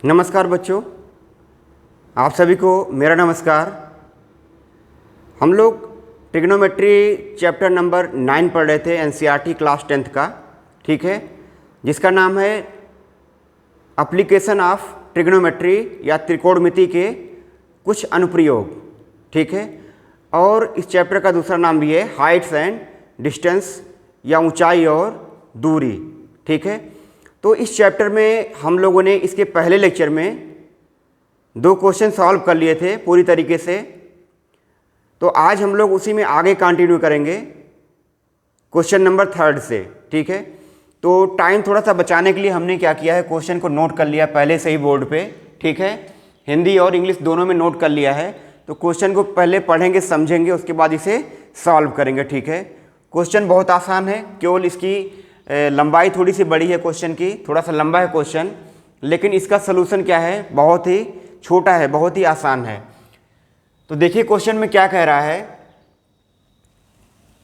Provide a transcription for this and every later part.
नमस्कार बच्चों, आप सभी को मेरा नमस्कार। हम लोग ट्रिग्नोमेट्री चैप्टर नंबर 9 पढ़ रहे थे एनसीईआरटी क्लास 10th का, ठीक है, जिसका नाम है एप्लीकेशन ऑफ ट्रिग्नोमेट्री या त्रिकोणमिति के कुछ अनुप्रयोग, ठीक है। और इस चैप्टर का दूसरा नाम भी है हाइट्स एंड डिस्टेंस या ऊंचाई और दूरी, ठीक है। तो इस चैप्टर में हम लोगों ने इसके पहले लेक्चर में 2 क्वेश्चन सॉल्व कर लिए थे पूरी तरीके से। तो आज हम लोग उसी में आगे कंटिन्यू करेंगे क्वेश्चन नंबर 3 से, ठीक है। तो टाइम थोड़ा सा बचाने के लिए हमने क्या किया है, क्वेश्चन को नोट कर लिया पहले से ही बोर्ड पे, ठीक है। हिंदी और इंग्लिश दोनों में नोट कर लिया है। तो क्वेश्चन को पहले पढ़ेंगे, समझेंगे, उसके बाद इसे सॉल्व करेंगे, ठीक है। क्वेश्चन बहुत आसान है, केवल इसकी लंबाई थोड़ी सी बड़ी है क्वेश्चन की, थोड़ा सा लंबा है क्वेश्चन, लेकिन इसका सलूशन क्या है, बहुत ही छोटा है, बहुत ही आसान है। तो देखिए क्वेश्चन में क्या कह रहा है।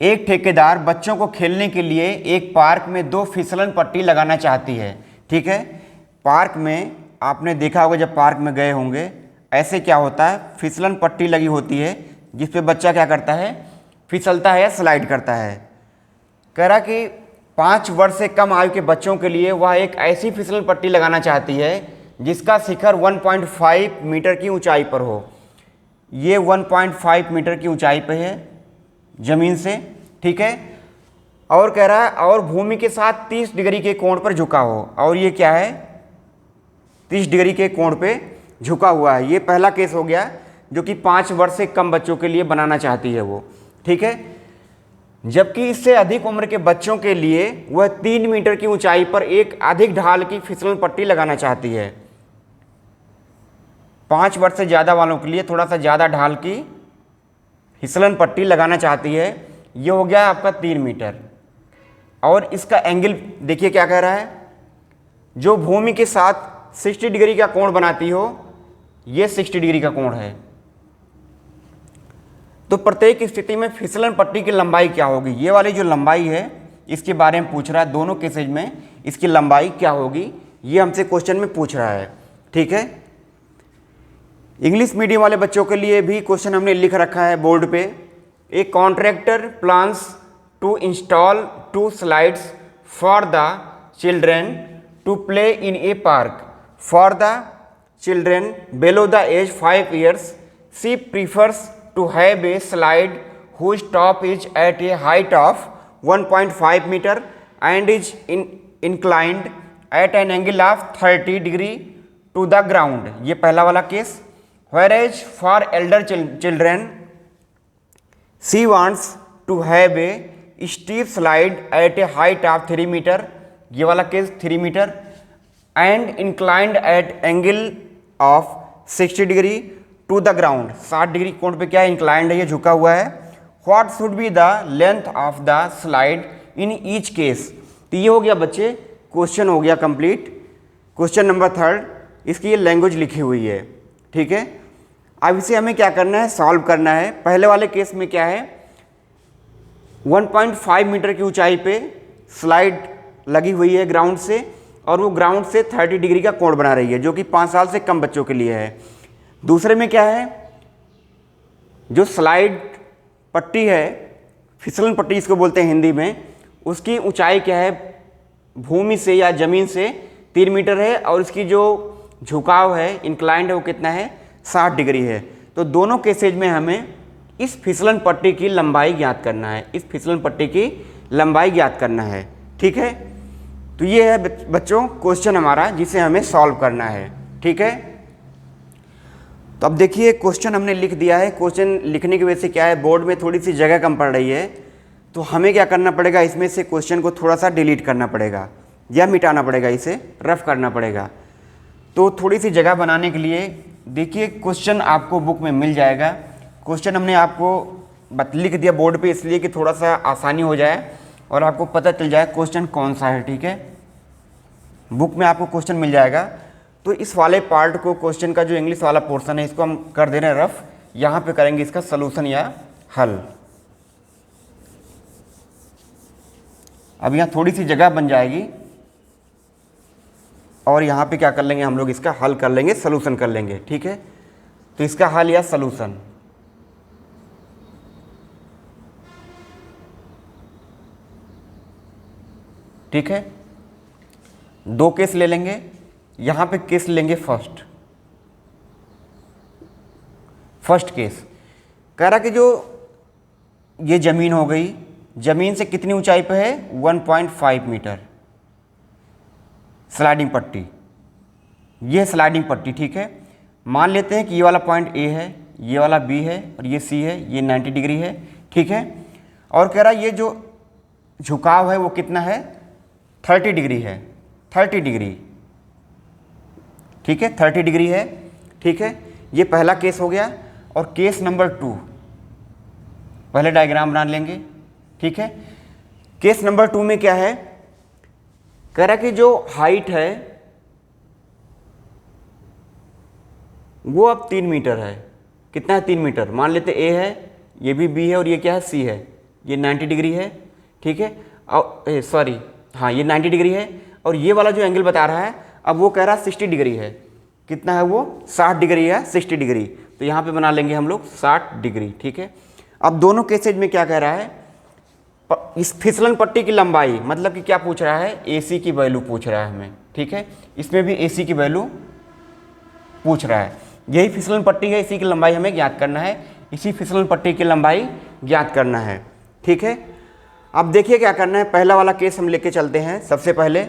एक ठेकेदार बच्चों को खेलने के लिए एक पार्क में 2 फिसलन पट्टी लगाना चाहती है, ठीक है। पार्क में आपने देखा होगा, जब पार्क में गए होंगे, ऐसे क्या होता है, फिसलन पट्टी लगी होती है जिस पे बच्चा क्या करता है, फिसलता है या स्लाइड करता है। कह रहा कि 5 वर्ष से कम आयु के बच्चों के लिए वह एक ऐसी फिसलन पट्टी लगाना चाहती है जिसका शिखर 1.5 मीटर की ऊंचाई पर हो। ये 1.5 मीटर की ऊंचाई पे है ज़मीन से, ठीक है। और कह रहा है और भूमि के साथ 30 डिग्री के कोण पर झुका हो, और ये क्या है, 30 डिग्री के कोण पे झुका हुआ है। ये पहला केस हो गया जो कि 5 वर्ष से कम बच्चों के लिए बनाना चाहती है वो, ठीक है। जबकि इससे अधिक उम्र के बच्चों के लिए वह 3 मीटर की ऊंचाई पर एक अधिक ढाल की फिसलन पट्टी लगाना चाहती है। 5 वर्ष से ज़्यादा वालों के लिए थोड़ा सा ज़्यादा ढाल की फिसलन पट्टी लगाना चाहती है। ये हो गया आपका 3 मीटर। और इसका एंगल देखिए क्या कह रहा है, जो भूमि के साथ 60 डिग्री का कोण बनाती हो, ये 60 डिग्री का कोण है। तो प्रत्येक स्थिति में फिसलन पट्टी की लंबाई क्या होगी, ये वाली जो लंबाई है इसके बारे में पूछ रहा है। दोनों केसेज में इसकी लंबाई क्या होगी, ये हमसे क्वेश्चन में पूछ रहा है, ठीक है। इंग्लिश मीडियम वाले बच्चों के लिए भी क्वेश्चन हमने लिख रखा है बोर्ड पे। A contractor plans to install 2 slides for the children to play in a park for the children below the age 5 years. She prefers to have a slide whose top is at a height of 1.5 meter and is inclined at an angle of 30 degree to the ground. ये पहला वाला case. Whereas for elder children, she wants to have a steep slide at a height of 3 meter. ये वाला case 3 metre and inclined at angle of 60 degree to the ground. 60 degree कोण पे क्या है, inclined है, ये झुका हुआ है। What should be the length of the slide in each case. तो ये हो गया बच्चे, क्वेश्चन हो गया कंप्लीट। क्वेश्चन नंबर 3, इसकी ये लैंग्वेज लिखी हुई है, ठीक है। अब इसे हमें क्या करना है, सॉल्व करना है। पहले वाले केस में क्या है, 1.5 मीटर की ऊंचाई पे स्लाइड लगी हुई है ग्राउंड से, और वो ग्राउंड से 30 डिग्री का कोण बना रही है, जो कि 5 साल से कम बच्चों के लिए है। दूसरे में क्या है, जो स्लाइड पट्टी है, फिसलन पट्टी इसको बोलते हैं हिंदी में, उसकी ऊंचाई क्या है, भूमि से या ज़मीन से 3 मीटर है, और इसकी जो झुकाव है, इंक्लाइंड है, वो कितना है, 60 डिग्री है। तो दोनों केसेज में हमें इस फिसलन पट्टी की लंबाई ज्ञात करना है, इस फिसलन पट्टी की लंबाई ज्ञात करना है, ठीक है। तो ये है बच्चों क्वेश्चन हमारा, जिसे हमें सॉल्व करना है, ठीक है। तो अब देखिए क्वेश्चन हमने लिख दिया है। क्वेश्चन लिखने की वजह से क्या है, बोर्ड में थोड़ी सी जगह कम पड़ रही है, तो हमें क्या करना पड़ेगा, इसमें से क्वेश्चन को थोड़ा सा डिलीट करना पड़ेगा या मिटाना पड़ेगा, इसे रफ करना पड़ेगा। तो थोड़ी सी जगह बनाने के लिए देखिए क्वेश्चन आपको बुक में मिल जाएगा। क्वेश्चन हमने आपको लिख दिया बोर्ड पे, इसलिए कि थोड़ा सा आसानी हो जाए और आपको पता चल जाए क्वेश्चन कौन सा है, ठीक है। बुक में आपको क्वेश्चन मिल जाएगा। तो इस वाले पार्ट को, क्वेश्चन का जो इंग्लिश वाला पोर्शन है, इसको हम कर दे रहे हैं रफ। यहाँ पे करेंगे इसका सलूशन या हल। अब यहाँ थोड़ी सी जगह बन जाएगी और यहाँ पे क्या कर लेंगे हम लोग, इसका हल कर लेंगे, सलूशन कर लेंगे। ठीक है, तो इसका हल या सलूशन, ठीक है, दो केस ले लेंगे। यहाँ पे केस लेंगे फर्स्ट केस, कह रहा कि जो ये ज़मीन हो गई, ज़मीन से कितनी ऊंचाई पे है, 1.5 मीटर स्लाइडिंग पट्टी, ये स्लाइडिंग पट्टी। ठीक है, मान लेते हैं कि ये वाला पॉइंट ए है, ये वाला बी है और ये सी है, ये 90 डिग्री है। ठीक है, और कह रहा ये जो झुकाव है वो कितना है, 30 डिग्री है, 30 डिग्री। ठीक है, 30 डिग्री है। ठीक है, ये पहला केस हो गया। और केस नंबर 2, पहले डायग्राम बना लेंगे। ठीक है, केस नंबर 2 में क्या है, कह रहा कि जो हाइट है वो अब 3 मीटर है। कितना है, 3 मीटर। मान लेते ए है, ये भी बी है और ये क्या है, सी है, ये 90 डिग्री है। ठीक है, और सॉरी हाँ, ये 90 डिग्री है। और ये वाला जो एंगल बता रहा है, अब वो कह रहा है 60 डिग्री है। कितना है वो, 60 डिग्री है, 60 डिग्री। तो यहाँ पे बना लेंगे हम लोग 60 डिग्री। ठीक है, अब दोनों केसेज में क्या कह रहा है, इस फिसलन पट्टी की लंबाई, मतलब कि क्या पूछ रहा है, AC की वैल्यू पूछ रहा है हमें। ठीक है, इसमें भी AC की वैल्यू पूछ रहा है। यही फिसलन पट्टी है, इसी की लंबाई हमें ज्ञात करना है, इसी फिसलन पट्टी की लंबाई ज्ञात करना है। ठीक है, अब देखिए क्या करना है, पहला वाला केस हम लेके चलते हैं सबसे पहले।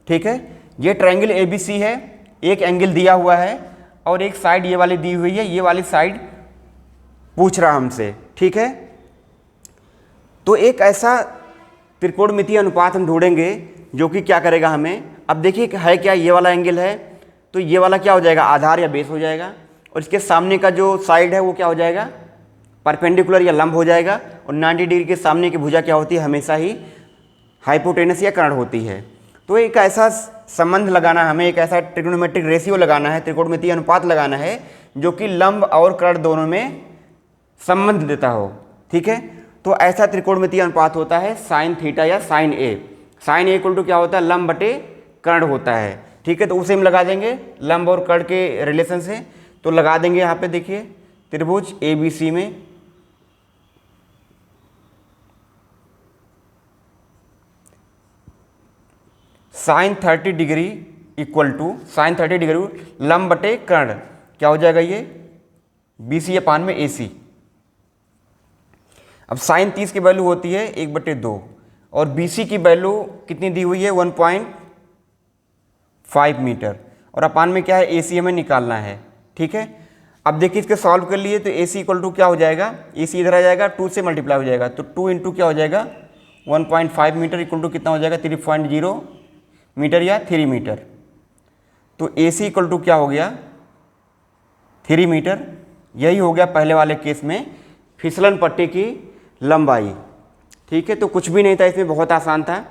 ठीक है, ये ट्रायंगल ABC है, एक एंगल दिया हुआ है और एक साइड ये वाली दी हुई है, ये वाली साइड पूछ रहा हमसे। ठीक है, तो एक ऐसा त्रिकोणमितीय अनुपात हम ढूंढेंगे जो कि क्या करेगा हमें, अब देखिए है क्या, ये वाला एंगल है तो ये वाला क्या हो जाएगा, आधार या बेस हो जाएगा। और इसके सामने का जो साइड है वो क्या हो जाएगा, परपेंडिकुलर या लंब हो जाएगा। और 90 डिग्री के सामने की भुजा क्या होती है, हमेशा ही हाइपोटेनस या कर्ण होती है। तो एक ऐसा संबंध लगाना हमें, एक ऐसा ट्रिग्नोमेट्रिक रेशियो लगाना है, त्रिकोणमितीय अनुपात लगाना है जो कि लंब और कर्ण दोनों में संबंध देता हो। ठीक है, तो ऐसा त्रिकोणमितीय अनुपात होता है साइन थीटा या sine A. Sine A equal to क्या होता है, लंब बटे कर्ण होता है। ठीक है, तो उसे हम लगा देंगे लंब और कर्ण के रिलेशन से। तो लगा देंगे यहाँ पे, देखिए त्रिभुज ABC में sine 30 degree equal to sine 30 degree लंब बटे कर्ण, क्या हो जाएगा ये, BC अपान में AC। अब साइन 30 की वैल्यू होती है 1/2 और BC की वैल्यू कितनी दी हुई है, 1.5 मीटर। और अपान में क्या है, AC हमें निकालना है। ठीक है, अब देखिए इसके सॉल्व कर लिए तो AC इक्वल टू क्या हो जाएगा, AC इधर आ जाएगा, 2 से मल्टीप्लाई हो जाएगा, तो 2 इंटू क्या हो जाएगा, 1.5 मीटर इक्वल टू कितना हो जाएगा, 3.0 मीटर या 3 मीटर। तो AC इक्वल टू क्या हो गया, 3 मीटर। यही हो गया पहले वाले केस में फिसलन पट्टी की लंबाई। ठीक है, तो कुछ भी नहीं था इसमें, बहुत आसान था।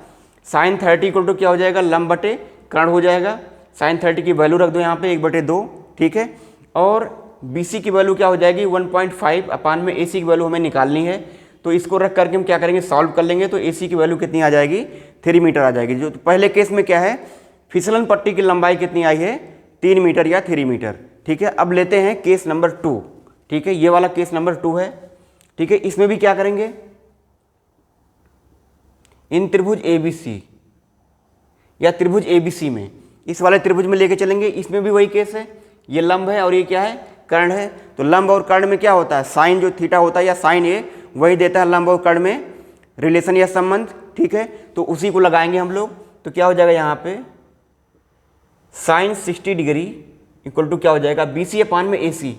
साइन 30 इक्वल टू क्या हो जाएगा, लंब बटे कर्ण हो जाएगा। साइन 30 की वैल्यू रख दो यहाँ पे 1/2। ठीक है, और BC की वैल्यू क्या हो जाएगी, 1.5 अपान में AC की वैल्यू हमें निकालनी है। तो इसको रख करके हम क्या करेंगे, सॉल्व कर लेंगे। तो AC की वैल्यू कितनी आ जाएगी, 3 मीटर आ जाएगी। जो पहले केस में क्या है, फिसलन पट्टी की लंबाई कितनी आई है, 3 मीटर या 3 मीटर। ठीक है, अब लेते हैं केस नंबर 2। ठीक है, ये वाला केस नंबर 2 है। ठीक है, इसमें भी क्या करेंगे, इन त्रिभुज ABC या त्रिभुज ABC में, इस वाले त्रिभुज में लेके चलेंगे। इसमें भी वही केस है, ये लंब है और ये क्या है, कर्ण है। तो लंब और कर्ण में क्या होता है, साइन जो थीटा होता है या साइन A वही देता है लंब और कर्ण में रिलेशन या संबंध। ठीक है, तो उसी को लगाएंगे हम लोग। तो क्या हो जाएगा यहाँ पे, साइन 60 डिग्री इक्वल टू क्या हो जाएगा, BC अपान में AC,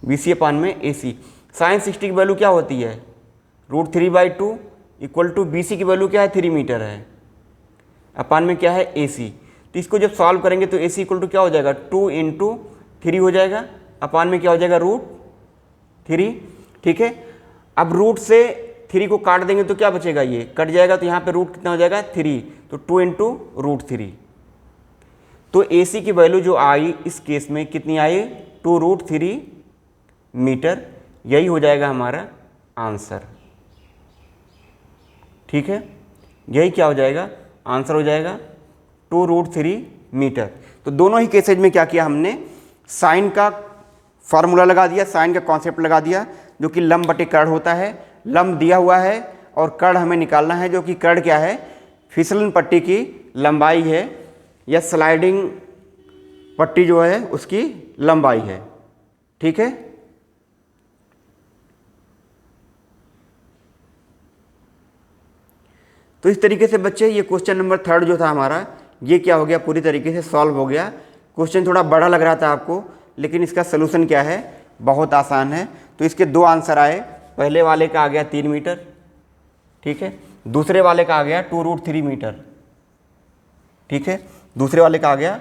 BC अपान में AC। साइन 60 की वैल्यू क्या होती है, √3/2 इक्वल टू BC की वैल्यू क्या है, 3 मीटर है, अपान में क्या है AC। तो इसको जब सॉल्व करेंगे तो AC इक्वल टू क्या हो जाएगा, 2 × 3 हो जाएगा, अपान में क्या हो जाएगा, √3। ठीक है, अब रूट से 3 को काट देंगे तो क्या बचेगा, ये कट जाएगा। तो यहाँ पे रूट कितना हो जाएगा, 3। तो 2 × √3। तो AC की वैल्यू जो आई इस केस में कितनी आई, 2√3 मीटर। यही हो जाएगा हमारा आंसर। ठीक है, यही क्या हो जाएगा, आंसर हो जाएगा 2√3 मीटर। तो दोनों ही केसेज में क्या किया हमने, साइन का फार्मूला लगा दिया, साइन का कॉन्सेप्ट लगा दिया, जो कि लंब बटे कर्ण होता है। लंब दिया हुआ है और कर्ण हमें निकालना है, जो कि कर्ण क्या है, फिसलन पट्टी की लंबाई है या स्लाइडिंग पट्टी जो है उसकी लंबाई है। ठीक है, तो इस तरीके से बच्चे ये क्वेश्चन नंबर 3 जो था हमारा, ये क्या हो गया, पूरी तरीके से सॉल्व हो गया। क्वेश्चन थोड़ा बड़ा लग रहा था आपको, लेकिन इसका सलूशन क्या है, बहुत आसान है। तो इसके 2 आंसर आए, पहले वाले का आ गया 3 मीटर, ठीक है, दूसरे वाले का आ गया 2√3 मीटर, ठीक है, दूसरे वाले का आ गया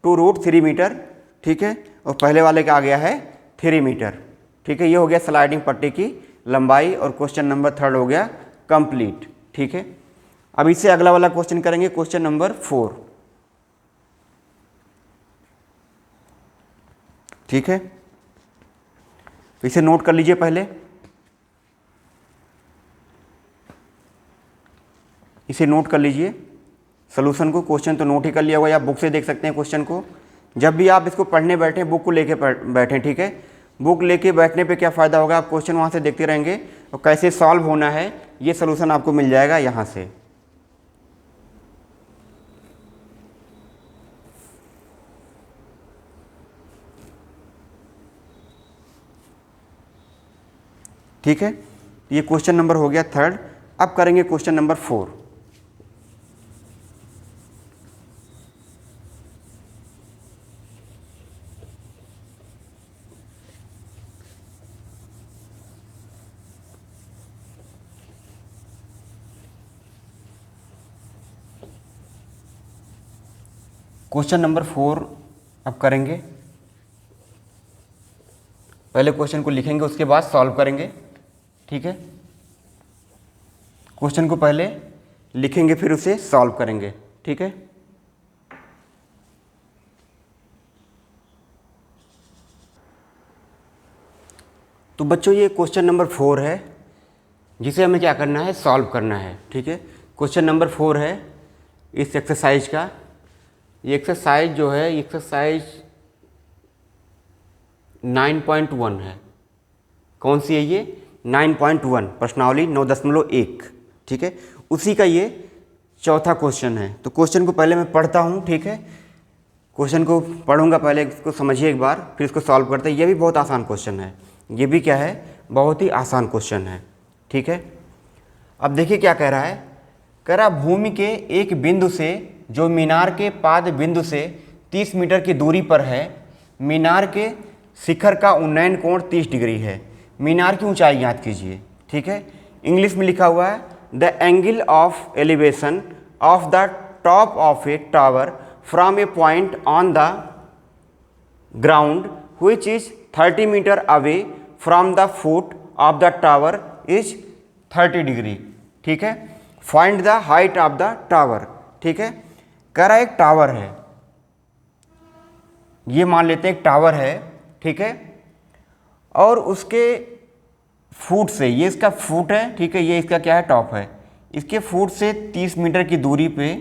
2√3 मीटर, ठीक है, और पहले वाले का आ गया है 3 मीटर, ठीक है। ये हो गया स्लाइडिंग पट्टी की लंबाई और क्वेश्चन नंबर 3 हो गया कंप्लीट, ठीक है। अब इससे अगला वाला क्वेश्चन करेंगे, क्वेश्चन नंबर 4, ठीक है। तो इसे नोट कर लीजिए पहले, इसे नोट कर लीजिए सॉल्यूशन को। क्वेश्चन तो नोट ही कर लिया होगा, या बुक से देख सकते हैं क्वेश्चन को। जब भी आप इसको पढ़ने बैठें, बुक को लेके बैठें, ठीक है। बुक लेके बैठने पे क्या फ़ायदा होगा, आप क्वेश्चन वहाँ से देखते रहेंगे और कैसे सॉल्व होना है ये सॉल्यूशन आपको मिल जाएगा यहाँ से। ठीक है, ये क्वेश्चन नंबर हो गया 3। अब करेंगे क्वेश्चन नंबर 4। क्वेश्चन नंबर 4 अब करेंगे। पहले क्वेश्चन को लिखेंगे, उसके बाद सॉल्व करेंगे, ठीक है। क्वेश्चन को पहले लिखेंगे, फिर उसे सॉल्व करेंगे, ठीक है। तो बच्चों ये क्वेश्चन नंबर 4 है, जिसे हमें क्या करना है, सॉल्व करना है, ठीक है। क्वेश्चन नंबर 4 है इस एक्सरसाइज का। ये एक्सरसाइज जो है, एक्सरसाइज 9.1 है। कौन सी है ये, 9.1, प्रश्नावली 9.1, ठीक है। उसी का ये चौथा क्वेश्चन है। तो क्वेश्चन को पहले मैं पढ़ता हूँ, ठीक है। क्वेश्चन को पढ़ूंगा, पहले इसको समझिए एक बार, फिर इसको सॉल्व करते हैं। ये भी बहुत आसान क्वेश्चन है, ये भी क्या है, बहुत ही आसान क्वेश्चन है, ठीक है। अब देखिए क्या कह रहा है, कह रहा भूमि के एक बिंदु से जो मीनार के पाद बिंदु से 30 मीटर की दूरी पर है, मीनार के शिखर का उन्नयन कोण 30 डिग्री है। मीनार की ऊंचाई ज्ञात कीजिए, ठीक है। इंग्लिश में लिखा हुआ है, the angle of elevation of the top of a tower from a point on the ground which is 30 metre away from the foot of the tower is 30 degree, ठीक है। Find the height of the tower, ठीक है। कह रहा है एक tower है, ये मान लेते हैं एक टावर है, ठीक है, और उसके फुट से, ये इसका फुट है, ठीक है, ये इसका क्या है, टॉप है। इसके फुट से 30 मीटर की दूरी पे,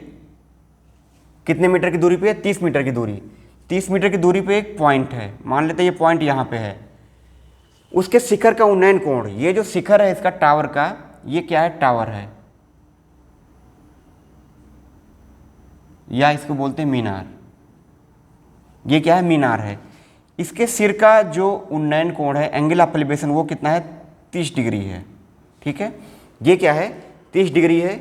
कितने मीटर की दूरी पे, 30 मीटर की दूरी, 30 मीटर की दूरी पे एक पॉइंट है, मान लेते हैं ये पॉइंट यहाँ पे है। उसके शिखर का उन्नयन कोण, ये जो शिखर है इसका टावर का, ये क्या है, टावर है, या इसको बोलते हैं मीनार। ये क्या है, मीनार है। इसके सिर का जो उन्नयन कोण है, एंगल ऑफ एलिवेशन, वो कितना है, 30 डिग्री है, ठीक है। ये क्या है, 30 डिग्री है।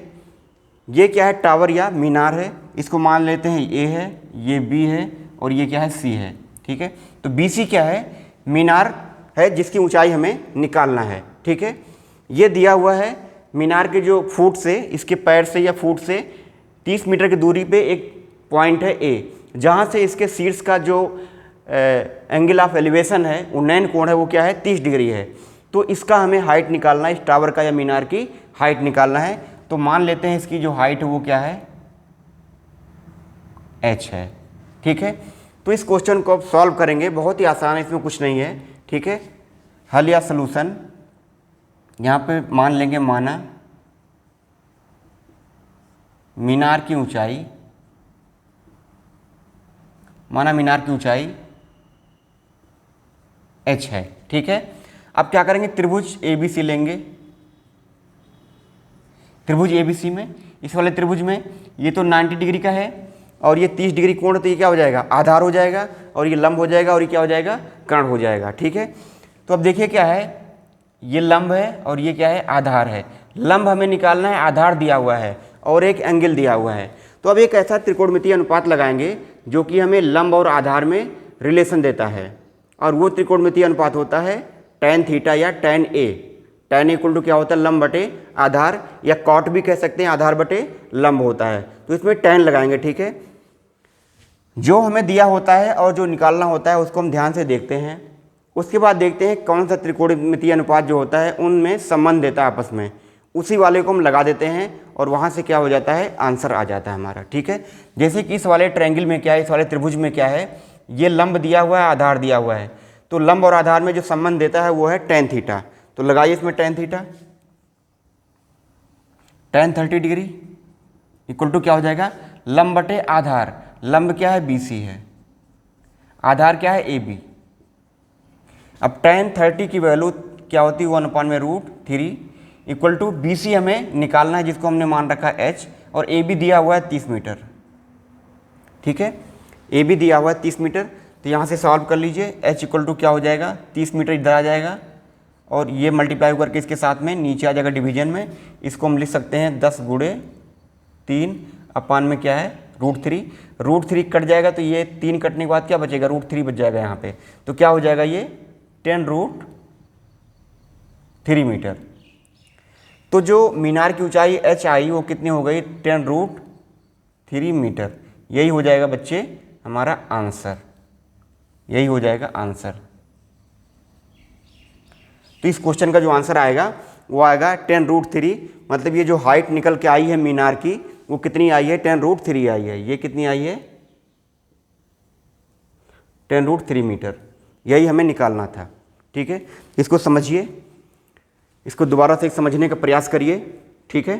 ये क्या है, टावर या मीनार है। इसको मान लेते हैं ए है, ये बी है, और ये क्या है, सी है, ठीक है। तो बी सी क्या है, मीनार है, जिसकी ऊंचाई हमें निकालना है, ठीक है। ये दिया हुआ है, मीनार के जो फुट से, इसके पैर से या फुट से 30 मीटर की दूरी पे एक पॉइंट है ए, जहाँ से इसके शीर्ष का जो एंगल ऑफ एलिवेशन है, उन्नयन कोण है, वो क्या है, 30 डिग्री है। तो इसका हमें हाइट निकालना है, इस टावर का या मीनार की हाइट निकालना है। तो मान लेते हैं इसकी जो हाइट है वो क्या है, h है, ठीक है। तो इस क्वेश्चन को अब सॉल्व करेंगे, बहुत ही आसान है, इसमें कुछ नहीं है, ठीक है। हल या सलूशन यहाँ पे मान लेंगे, माना मीनार की ऊंचाई माना मीनार की ऊंचाई h है, ठीक है। अब क्या करेंगे, त्रिभुज ABC लेंगे। त्रिभुज ABC में, इस वाले त्रिभुज में ये तो 90 डिग्री का है और ये 30 डिग्री कोण, तो ये क्या हो जाएगा, आधार हो जाएगा, और ये लंब हो जाएगा, और ये क्या हो जाएगा, कर्ण हो जाएगा, ठीक है। तो अब देखिए क्या है, ये लंब है और ये क्या है, आधार है। लंब हमें निकालना है, आधार दिया हुआ है और एक एंगल दिया हुआ है। तो अब एक ऐसा त्रिकोणमितीय अनुपात लगाएंगे जो कि हमें लंब और आधार में रिलेशन देता है, और वो त्रिकोणमितीय अनुपात होता है tan थीटा या tan A। tan equal to क्या होता है, लंब बटे आधार, या कॉट भी कह सकते हैं, आधार बटे लंब होता है। तो इसमें tan लगाएंगे, ठीक है। जो हमें दिया होता है और जो निकालना होता है उसको हम ध्यान से देखते हैं। उसके बाद देखते हैं कौन सा त्रिकोणमितीय अनुपात जो होता है उनमें संबंध देता है आपस में, उसी वाले को हम लगा देते हैं और वहाँ से क्या हो जाता है, आंसर आ जाता है हमारा, ठीक है। जैसे कि इस वाले ट्रायंगल में क्या है, इस वाले त्रिभुज में क्या है, ये लंब दिया हुआ है, आधार दिया हुआ है। तो लंब और आधार में जो संबंध देता है वो है tan थीटा। तो लगाइए इसमें tan theta, tan 30 degree equal to क्या हो जाएगा, लंब बटे आधार। लंब क्या है, BC है, आधार क्या है, AB। अब tan 30 की वैल्यू क्या होती है, 1/√3 इक्वल टू BC हमें निकालना है, जिसको हमने मान रखा है h, और AB दिया हुआ है 30 मीटर, ठीक है। AB दिया हुआ है 30 मीटर, तो यहाँ से सॉल्व कर लीजिए। h इक्वल टू क्या हो जाएगा, 30 मीटर इधर आ जाएगा, और ये मल्टीप्लाई करके इसके साथ में नीचे आ जाएगा डिवीजन में। इसको हम लिख सकते हैं 10 गुणे 3 अपान में क्या है, √3। √3 कट जाएगा, तो ये 3 कटने के बाद क्या बचेगा, √3 बच जाएगा यहाँ पे। तो क्या हो जाएगा, ये 10√3 मीटर। तो जो मीनार की ऊंचाई h आई वो कितनी हो गई, 10√3 मीटर। यही हो जाएगा बच्चे हमारा आंसर, यही हो जाएगा आंसर। तो इस क्वेश्चन का जो आंसर आएगा वो आएगा 10√3, मतलब ये जो हाइट निकल के आई है मीनार की वो कितनी आई है, 10√3 आई है। ये कितनी आई है, 10√3 मीटर। यही हमें निकालना था, ठीक है। इसको समझिए, इसको दोबारा से समझने का प्रयास करिए, ठीक है।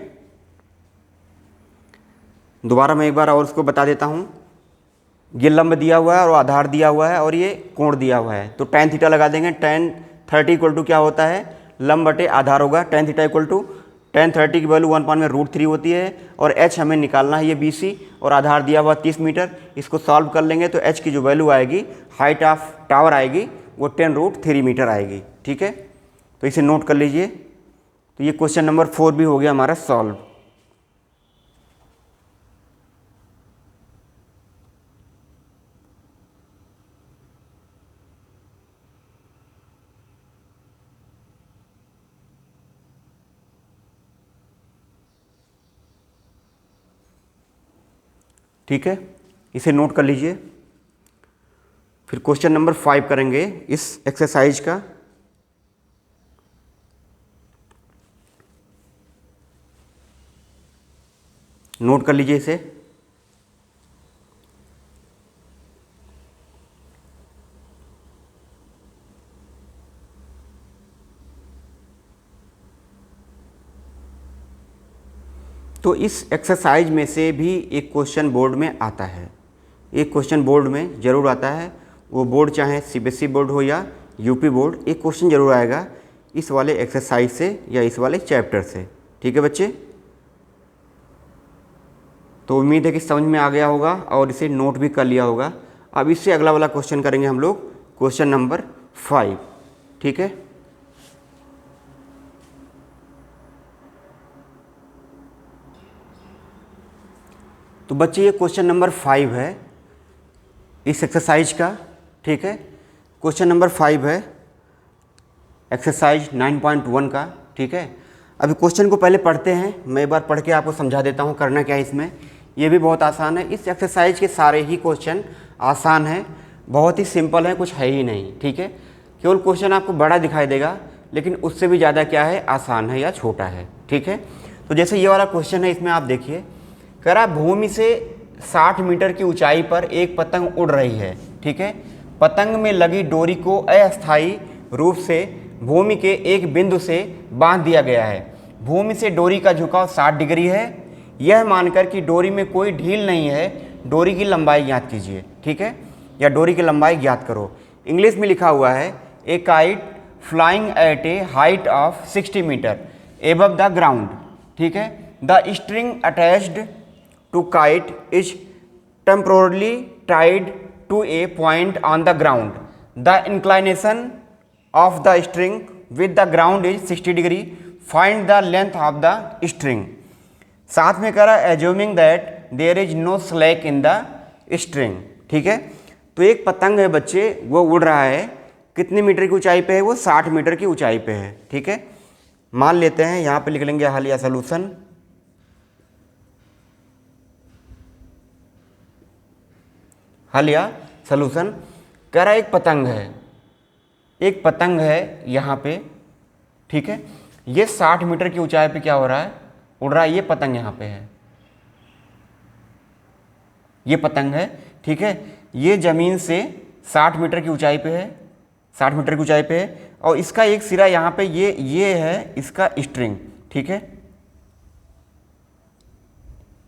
दोबारा मैं एक बार और उसको बता देता हूँ। ये लंब दिया हुआ है और आधार दिया हुआ है और ये कोण दिया हुआ है, तो tan थीटा लगा देंगे। tan 30 इक्वल टू क्या होता है, लंब बटे आधार होगा। tan theta equal to tan 30 की वैल्यू 1/√3 होती है, और h हमें निकालना है, ये BC, और आधार दिया हुआ 30 मीटर। इसको सॉल्व कर लेंगे तो h की जो वैल्यू आएगी, हाइट ऑफ टावर आएगी, वो 10√3 मीटर आएगी, ठीक है। तो इसे नोट कर लीजिए। तो ये क्वेश्चन नंबर 4 भी हो गया हमारा सॉल्व। ठीक है, इसे नोट कर लीजिए। फिर क्वेश्चन नंबर 5 करेंगे इस एक्सरसाइज का। नोट कर लीजिए इसे। तो इस एक्सरसाइज में से भी एक क्वेश्चन बोर्ड में आता है, एक क्वेश्चन बोर्ड में ज़रूर आता है। वो बोर्ड चाहे CBSE बोर्ड हो या UP बोर्ड, एक क्वेश्चन ज़रूर आएगा इस वाले एक्सरसाइज से या इस वाले चैप्टर से, ठीक है बच्चे। तो उम्मीद है कि समझ में आ गया होगा और इसे नोट भी कर लिया होगा। अब इससे अगला वाला क्वेश्चन करेंगे हम लोग, क्वेश्चन नंबर 5, ठीक है। तो बच्चे ये क्वेश्चन नंबर 5 है इस एक्सरसाइज का, ठीक है। क्वेश्चन नंबर 5 है एक्सरसाइज 9.1 का, ठीक है। अभी क्वेश्चन को पहले पढ़ते हैं, मैं एक बार पढ़ के आपको समझा देता हूँ करना क्या है इसमें। ये भी बहुत आसान है, इस एक्सरसाइज के सारे ही क्वेश्चन आसान हैं, बहुत ही सिंपल है, कुछ है ही नहीं, ठीक है। केवल क्वेश्चन आपको बड़ा दिखाई देगा, लेकिन उससे भी ज़्यादा क्या है, आसान है या छोटा है, ठीक है। तो जैसे ये वाला क्वेश्चन है, इसमें आप देखिए, कह रहा भूमि से 60 मीटर की ऊंचाई पर एक पतंग उड़ रही है, ठीक है। पतंग में लगी डोरी को अस्थायी रूप से भूमि के एक बिंदु से बांध दिया गया है। भूमि से डोरी का झुकाव 60 डिग्री है। यह मानकर कि डोरी में कोई ढील नहीं है, डोरी की लंबाई ज्ञात कीजिए, ठीक है। या डोरी की लंबाई ज्ञात करो। इंग्लिश में लिखा हुआ है a kite flying at a height of 60 metre above the ground. ठीक है, the string attached to kite is temporarily tied to a point on the ground. The inclination of the string with the ground is 60 degree. Find the length of the string. साथ में कह रहा है assuming that there is no slack in the string. ठीक है, तो एक पतंग है बच्चे, वो उड़ रहा है, कितनी मीटर की ऊंचाई पे है? वो 60 मीटर की ऊंचाई पे है। ठीक है, मान लेते हैं यहाँ पे लिख लेंगे हल या सलूशन। हल या सलूशन। कह रहा है एक पतंग है, एक पतंग है यहाँ पे। ठीक है, ये 60 मीटर की ऊंचाई पे क्या हो रहा है? उड़ रहा है। ये पतंग यहाँ पे है, ये पतंग है। ठीक है, ये ज़मीन से 60 मीटर की ऊंचाई पे है, 60 मीटर की ऊंचाई पे है, और इसका एक सिरा यहाँ पे ये है इसका स्ट्रिंग। ठीक है,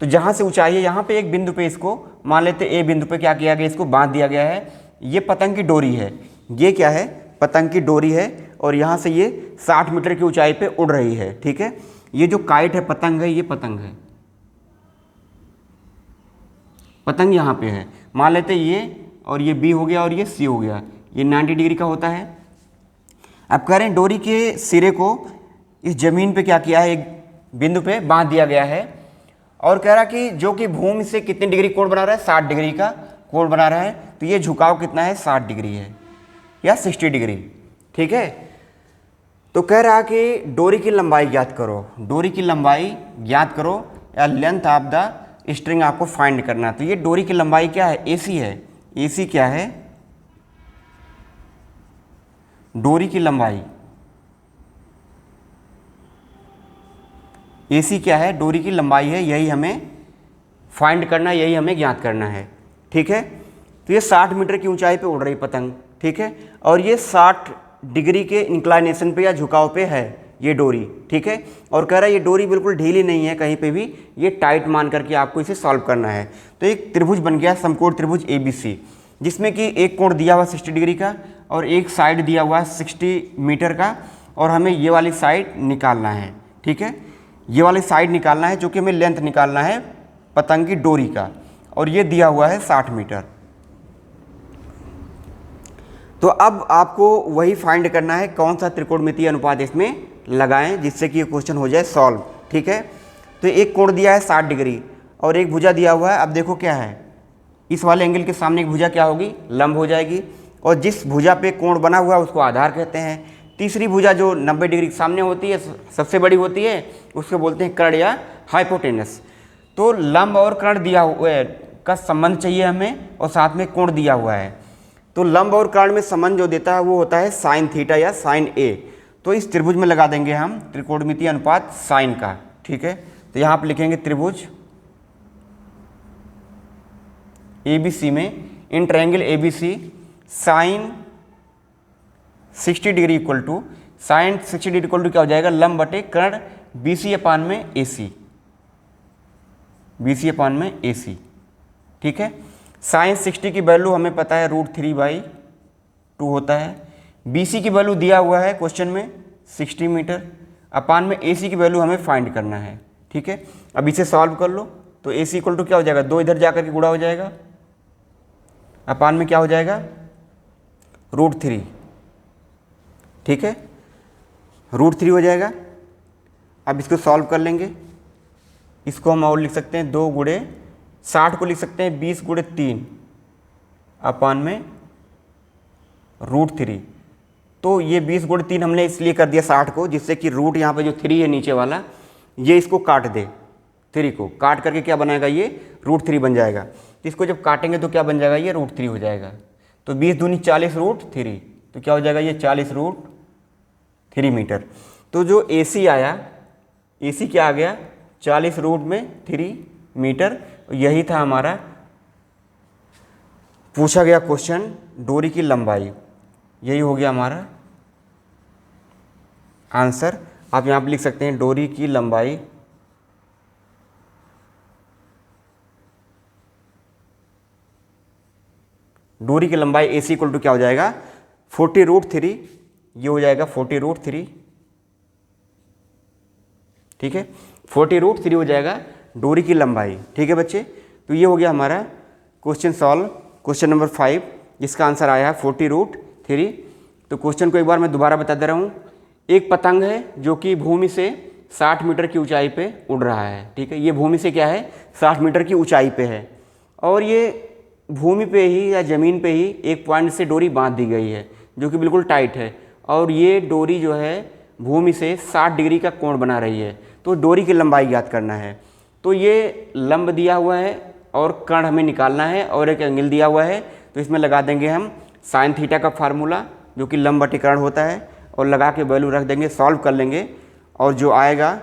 तो जहाँ से ऊंचाई है यहाँ पे एक बिंदु पे इसको मान लेते ए बिंदु पे क्या किया गया, इसको बांध दिया गया है। ये पतंग की डोरी है, ये क्या है? पतंग की डोरी है, और यहाँ से ये 60 मीटर की ऊंचाई पे उड़ रही है। ठीक है, ये जो काइट है, पतंग है, ये पतंग है, पतंग यहाँ पे है। मान लेते ये और ये बी हो गया और ये सी हो गया, ये 90 डिग्री का होता है। अब कह रहे हैं डोरी के सिरे को इस जमीन पे क्या किया है? एक बिंदु पे बांध दिया गया है, और कह रहा कि जो कि भूमि से कितने डिग्री कोण बना रहा है? 60 डिग्री का कोण बना रहा है। तो ये झुकाव कितना है? 60 डिग्री है या 60 डिग्री। ठीक है, तो कह रहा कि डोरी की लंबाई ज्ञात करो, डोरी की लंबाई ज्ञात करो, या लेंथ ऑफ द स्ट्रिंग आपको फाइंड करना। तो ये डोरी की लंबाई क्या है? एसी है। एसी क्या है? डोरी की लंबाई। एसी क्या है? डोरी की लंबाई है, यही हमें फाइंड करना है, यही हमें ज्ञात करना है। ठीक है, तो ये 60 मीटर की ऊंचाई पे उड़ रही पतंग। ठीक है, और ये 60 डिग्री के इंक्लाइनेशन पे या झुकाव पे है ये डोरी। ठीक है, और कह रहा है ये डोरी बिल्कुल ढीली नहीं है कहीं पे भी, ये टाइट मान करके आपको इसे सॉल्व करना है। तो एक त्रिभुज बन गया, समकोण त्रिभुज ABC, जिसमें कि एक कोण दिया हुआ 60 डिग्री का और एक साइड दिया हुआ 60 मीटर का, और हमें ये वाली साइड निकालना है। ठीक है, ये वाली साइड निकालना है, जो कि हमें लेंथ निकालना है पतंग की डोरी का, और ये दिया हुआ है 60 मीटर। तो अब आपको वही फाइंड करना है कौन सा त्रिकोणमितीय अनुपात इसमें लगाएं जिससे कि ये क्वेश्चन हो जाए सॉल्व। ठीक है, तो एक कोण दिया है 60 डिग्री और एक भुजा दिया हुआ है। अब देखो क्या है, इस वाले एंगल के सामने एक भुजा क्या होगी? लंब हो जाएगी, और जिस भुजा पे कोण बना हुआ है उसको आधार कहते हैं। तीसरी भुजा जो 90 डिग्री के सामने होती है, सबसे बड़ी होती है, उसको बोलते हैं कर्ण या हाइपोटेनस। तो लंब और कर्ण दिया हुआ का संबंध चाहिए हमें, और साथ में कोण दिया हुआ है। तो लंब और कर्ण में संबंध जो देता है वो होता है साइन थीटा या साइन ए। तो इस त्रिभुज में लगा देंगे हम त्रिकोणमितीय अनुपात साइन का। ठीक है, तो यहाँ पर लिखेंगे त्रिभुज ABC में, in triangle ABC sine 60 degree equal to, sine 60 degree equal to क्या हो जाएगा? लंब बटे कर्ण BC अपान में AC, BC अपान में AC। ठीक है, साइन 60 की वैल्यू हमें पता है √3/2 होता है। BC की वैल्यू दिया हुआ है क्वेश्चन में 60 मीटर, अपान में AC की वैल्यू हमें फाइंड करना है। ठीक है, अब इसे सॉल्व कर लो, तो AC इक्वल टू क्या हो जाएगा? 2 इधर जाकर के गुणा हो जाएगा, अपान में क्या हो जाएगा? √3। ठीक है, √3 हो जाएगा। अब इसको सॉल्व कर लेंगे, इसको हम और लिख सकते हैं 2 गुणे 60 को लिख सकते हैं 20 गुणे 3 अपान में √3। तो ये 20 गुणे 3 हमने इसलिए कर दिया 60 को, जिससे कि रूट यहाँ पे जो 3 है नीचे वाला, ये इसको काट दे, 3 को काट करके क्या बनाएगा? ये √3 बन जाएगा। तो इसको जब काटेंगे तो क्या बन जाएगा? ये √3 हो जाएगा। तो 20 दूनी 40 √3, तो क्या हो जाएगा? ये 40 √3 मीटर। तो जो AC आया, AC क्या आ गया? 40 √3 मीटर। यही था हमारा पूछा गया क्वेश्चन, डोरी की लंबाई। यही हो गया हमारा आंसर। आप यहाँ पर लिख सकते हैं डोरी की लंबाई डोरी की लंबाई AC इक्वल टू क्या हो जाएगा 40√3, ये हो जाएगा 40√3, ठीक है 40√3 हो जाएगा डोरी की लंबाई। ठीक है बच्चे, तो ये हो गया हमारा क्वेश्चन सॉल्व, क्वेश्चन नंबर 5, जिसका आंसर आया है 40√3। तो क्वेश्चन को एक बार मैं दोबारा बता दे रहा हूँ। एक पतंग है जो कि भूमि से 60 मीटर की ऊंचाई पे उड़ रहा है। ठीक है, ये भूमि से क्या है 60 मीटर की ऊंचाई पे है, और ये भूमि पे ही या ज़मीन पे ही एक पॉइंट से डोरी बांध दी गई है जो कि बिल्कुल टाइट है, और ये डोरी जो है भूमि से 60 डिग्री का कोण बना रही है। तो डोरी की लंबाई ज्ञात करना है। तो ये लंब दिया हुआ है और कर्ण हमें निकालना है, और एक एंगल दिया हुआ है, तो इसमें लगा देंगे हम साइन थीटा का फार्मूला जो कि लंब बटे कर्ण होता है, और लगा के वैल्यू रख देंगे, सॉल्व कर लेंगे, और जो आएगा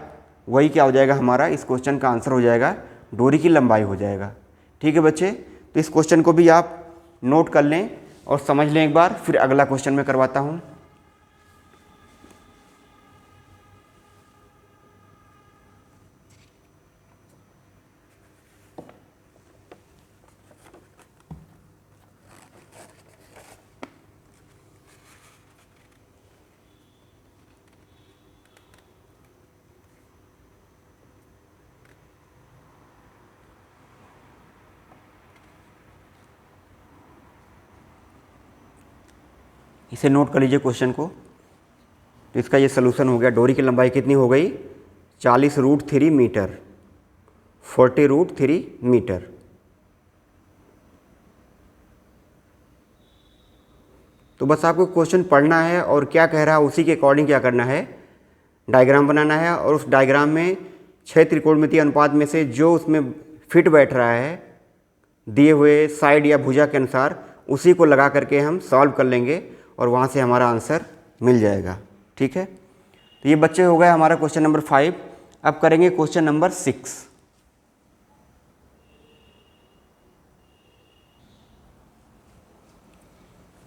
वही क्या हो जाएगा हमारा इस क्वेश्चन का आंसर हो जाएगा, डोरी की लंबाई हो जाएगा। ठीक है बच्चे, तो इस क्वेश्चन को भी आप नोट कर लें और समझ लें एक बार, फिर अगला क्वेश्चन मैं करवाता हूँ। इसे नोट कर लीजिए क्वेश्चन को। तो इसका ये सलूशन हो गया, डोरी की लंबाई कितनी हो गई 40√3 मीटर, 40√3 मीटर। तो बस आपको क्वेश्चन पढ़ना है और क्या कह रहा है उसी के अकॉर्डिंग क्या करना है, डायग्राम बनाना है, और उस डायग्राम में 6 त्रिकोणमितीय अनुपात में से जो उसमें फिट बैठ रहा है दिए हुए साइड या भुजा के अनुसार, उसी को लगा करके हम सॉल्व कर लेंगे और वहाँ से हमारा आंसर मिल जाएगा। ठीक है, तो ये बच्चे हो गए हमारा क्वेश्चन नंबर 5। अब करेंगे क्वेश्चन नंबर 6।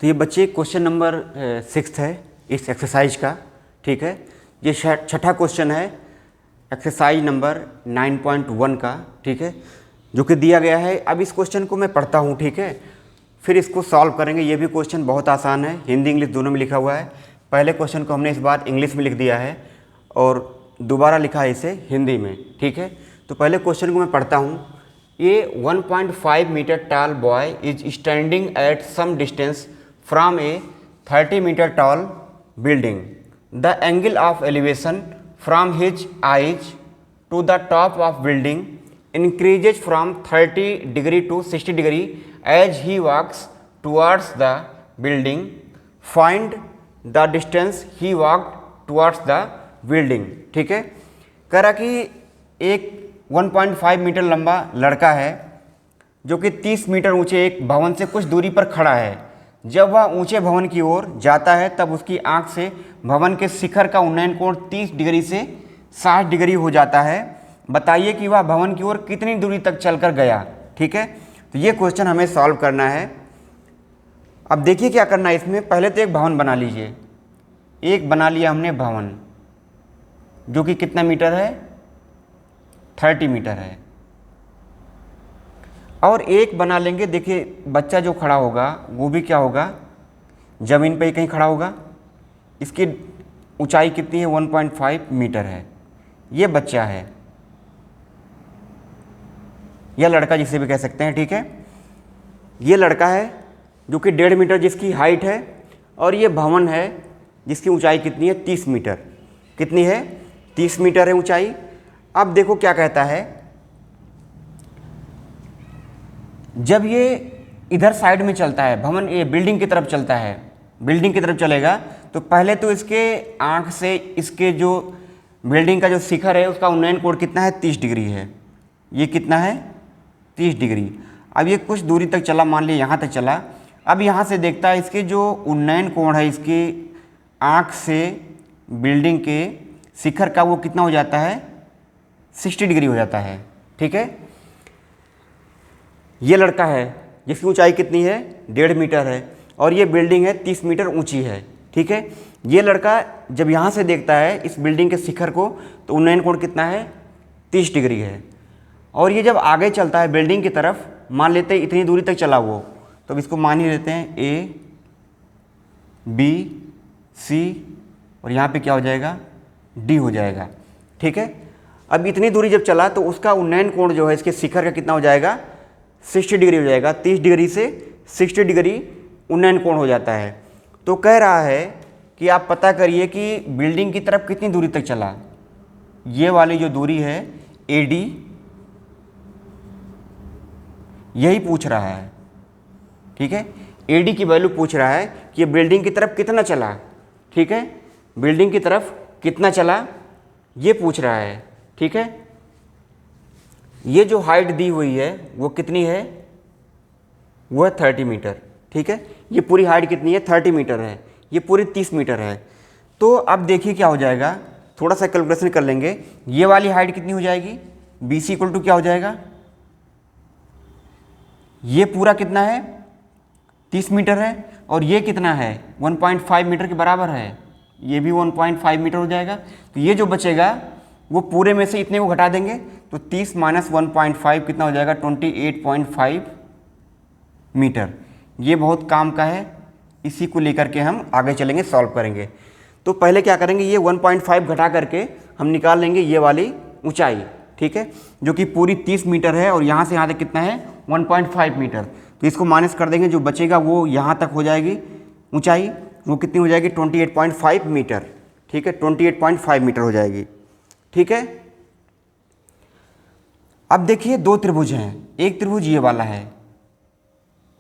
तो ये बच्चे क्वेश्चन नंबर 6 है इस एक्सरसाइज का। ठीक है, ये छठा क्वेश्चन है एक्सरसाइज नंबर 9.1 का। ठीक है, जो कि दिया गया है। अब इस क्वेश्चन को मैं पढ़ता हूँ, ठीक है, फिर इसको सॉल्व करेंगे। ये भी क्वेश्चन बहुत आसान है, हिंदी इंग्लिश दोनों में लिखा हुआ है। पहले क्वेश्चन को हमने इस बार इंग्लिश में लिख दिया है और दोबारा लिखा है इसे हिंदी में। ठीक है, तो पहले क्वेश्चन को मैं पढ़ता हूँ। A 1.5 metre tall boy is standing at some distance from a 30 metre tall building. The angle of elevation from his eyes to the top of building increases from 30 degree to 60 degree as he walks towards the building. Find the distance he walked towards the building. ठीक है, कह रहा कि एक 1.5 metre लंबा लड़का है जो कि 30 मीटर ऊंचे एक भवन से कुछ दूरी पर खड़ा है। जब वह ऊंचे भवन की ओर जाता है तब उसकी आंख से भवन के शिखर का उन्नयन कोण 30 डिग्री से 60 डिग्री हो जाता है। बताइए कि वह भवन की ओर कितनी दूरी तक चलकर गया। ठीक है, तो ये क्वेश्चन हमें सॉल्व करना है। अब देखिए क्या करना है इसमें। पहले तो एक भवन बना लीजिए। एक बना लिया हमने भवन जो कि कितना मीटर है 30 मीटर है, और एक बना लेंगे। देखिए बच्चा जो खड़ा होगा वो भी क्या होगा, ज़मीन पे ही कहीं खड़ा होगा। इसकी ऊंचाई कितनी है 1.5 मीटर है। ये बच्चा है या लड़का जिसे भी कह सकते हैं। ठीक है, ये लड़का है जो कि 1.5 मीटर जिसकी हाइट है, और ये भवन है जिसकी ऊंचाई कितनी है 30 मीटर। कितनी है 30 मीटर है ऊंचाई। अब देखो क्या कहता है, जब ये इधर साइड में चलता है भवन, ये बिल्डिंग की तरफ चलता है, बिल्डिंग की तरफ चलेगा, तो पहले तो इसके आंख से इसके जो बिल्डिंग का जो शिखर है उसका उन्नयन कोण कितना है 30 डिग्री है। ये कितना है 30 डिग्री। अब ये कुछ दूरी तक चला, मान लिया यहाँ तक चला। अब यहाँ से देखता है इसके जो उन्नयन कोण है इसकी आँख से बिल्डिंग के शिखर का, वो कितना हो जाता है 60 डिग्री हो जाता है। ठीक है, ये लड़का है जिसकी ऊंचाई कितनी है 1.5 मीटर है, और ये बिल्डिंग है 30 मीटर ऊंची है। ठीक है, ये लड़का जब यहाँ से देखता है इस बिल्डिंग के शिखर को, तो उन्नयन कोण कितना है 30 डिग्री है। और ये जब आगे चलता है बिल्डिंग की तरफ, मान लेते हैं इतनी दूरी तक चला वो, तो अब इसको मान ही लेते हैं ए बी सी और यहाँ पे क्या हो जाएगा डी हो जाएगा। ठीक है, अब इतनी दूरी जब चला तो उसका उन्नयन कोण जो है इसके शिखर का कितना हो जाएगा 60 डिग्री हो जाएगा। 30 डिग्री से 60 डिग्री उन्नयन कोण हो जाता है। तो कह रहा है कि आप पता करिए कि बिल्डिंग की तरफ कितनी दूरी तक चला। ये वाली जो दूरी है AD, यही पूछ रहा है। ठीक है, AD की वैल्यू पूछ रहा है कि ये बिल्डिंग की तरफ कितना चला। ठीक है, बिल्डिंग की तरफ कितना चला ये पूछ रहा है। ठीक है, ये जो हाइट दी हुई है वो कितनी है, वो है 30 मीटर। ठीक है, ये पूरी हाइट कितनी है 30 मीटर है, ये पूरी 30 मीटर है। तो अब देखिए क्या हो जाएगा, थोड़ा सा कैलकुलेशन कर लेंगे। ये वाली हाइट कितनी हो जाएगी BC इक्वल टू क्या हो जाएगा, ये पूरा कितना है 30 मीटर है और ये कितना है 1.5 मीटर के बराबर है, ये भी 1.5 मीटर हो जाएगा। तो ये जो बचेगा वो पूरे में से इतने को घटा देंगे तो 30 माइनस 1.5 कितना हो जाएगा 28.5 मीटर। ये बहुत काम का है, इसी को लेकर के हम आगे चलेंगे, सॉल्व करेंगे। तो पहले क्या करेंगे, ये 1.5 घटा करके हम निकाल लेंगे ये वाली ऊंचाई। ठीक है, जो कि पूरी 30 मीटर है और यहाँ से यहाँ तक कितना है 1.5 मीटर। तो इसको माइनस कर देंगे, जो बचेगा वो यहाँ तक हो जाएगी ऊंचाई, वो कितनी हो जाएगी 28.5 मीटर। ठीक है, 28.5 मीटर हो जाएगी। ठीक है, अब देखिए दो त्रिभुज हैं, एक त्रिभुज ये वाला है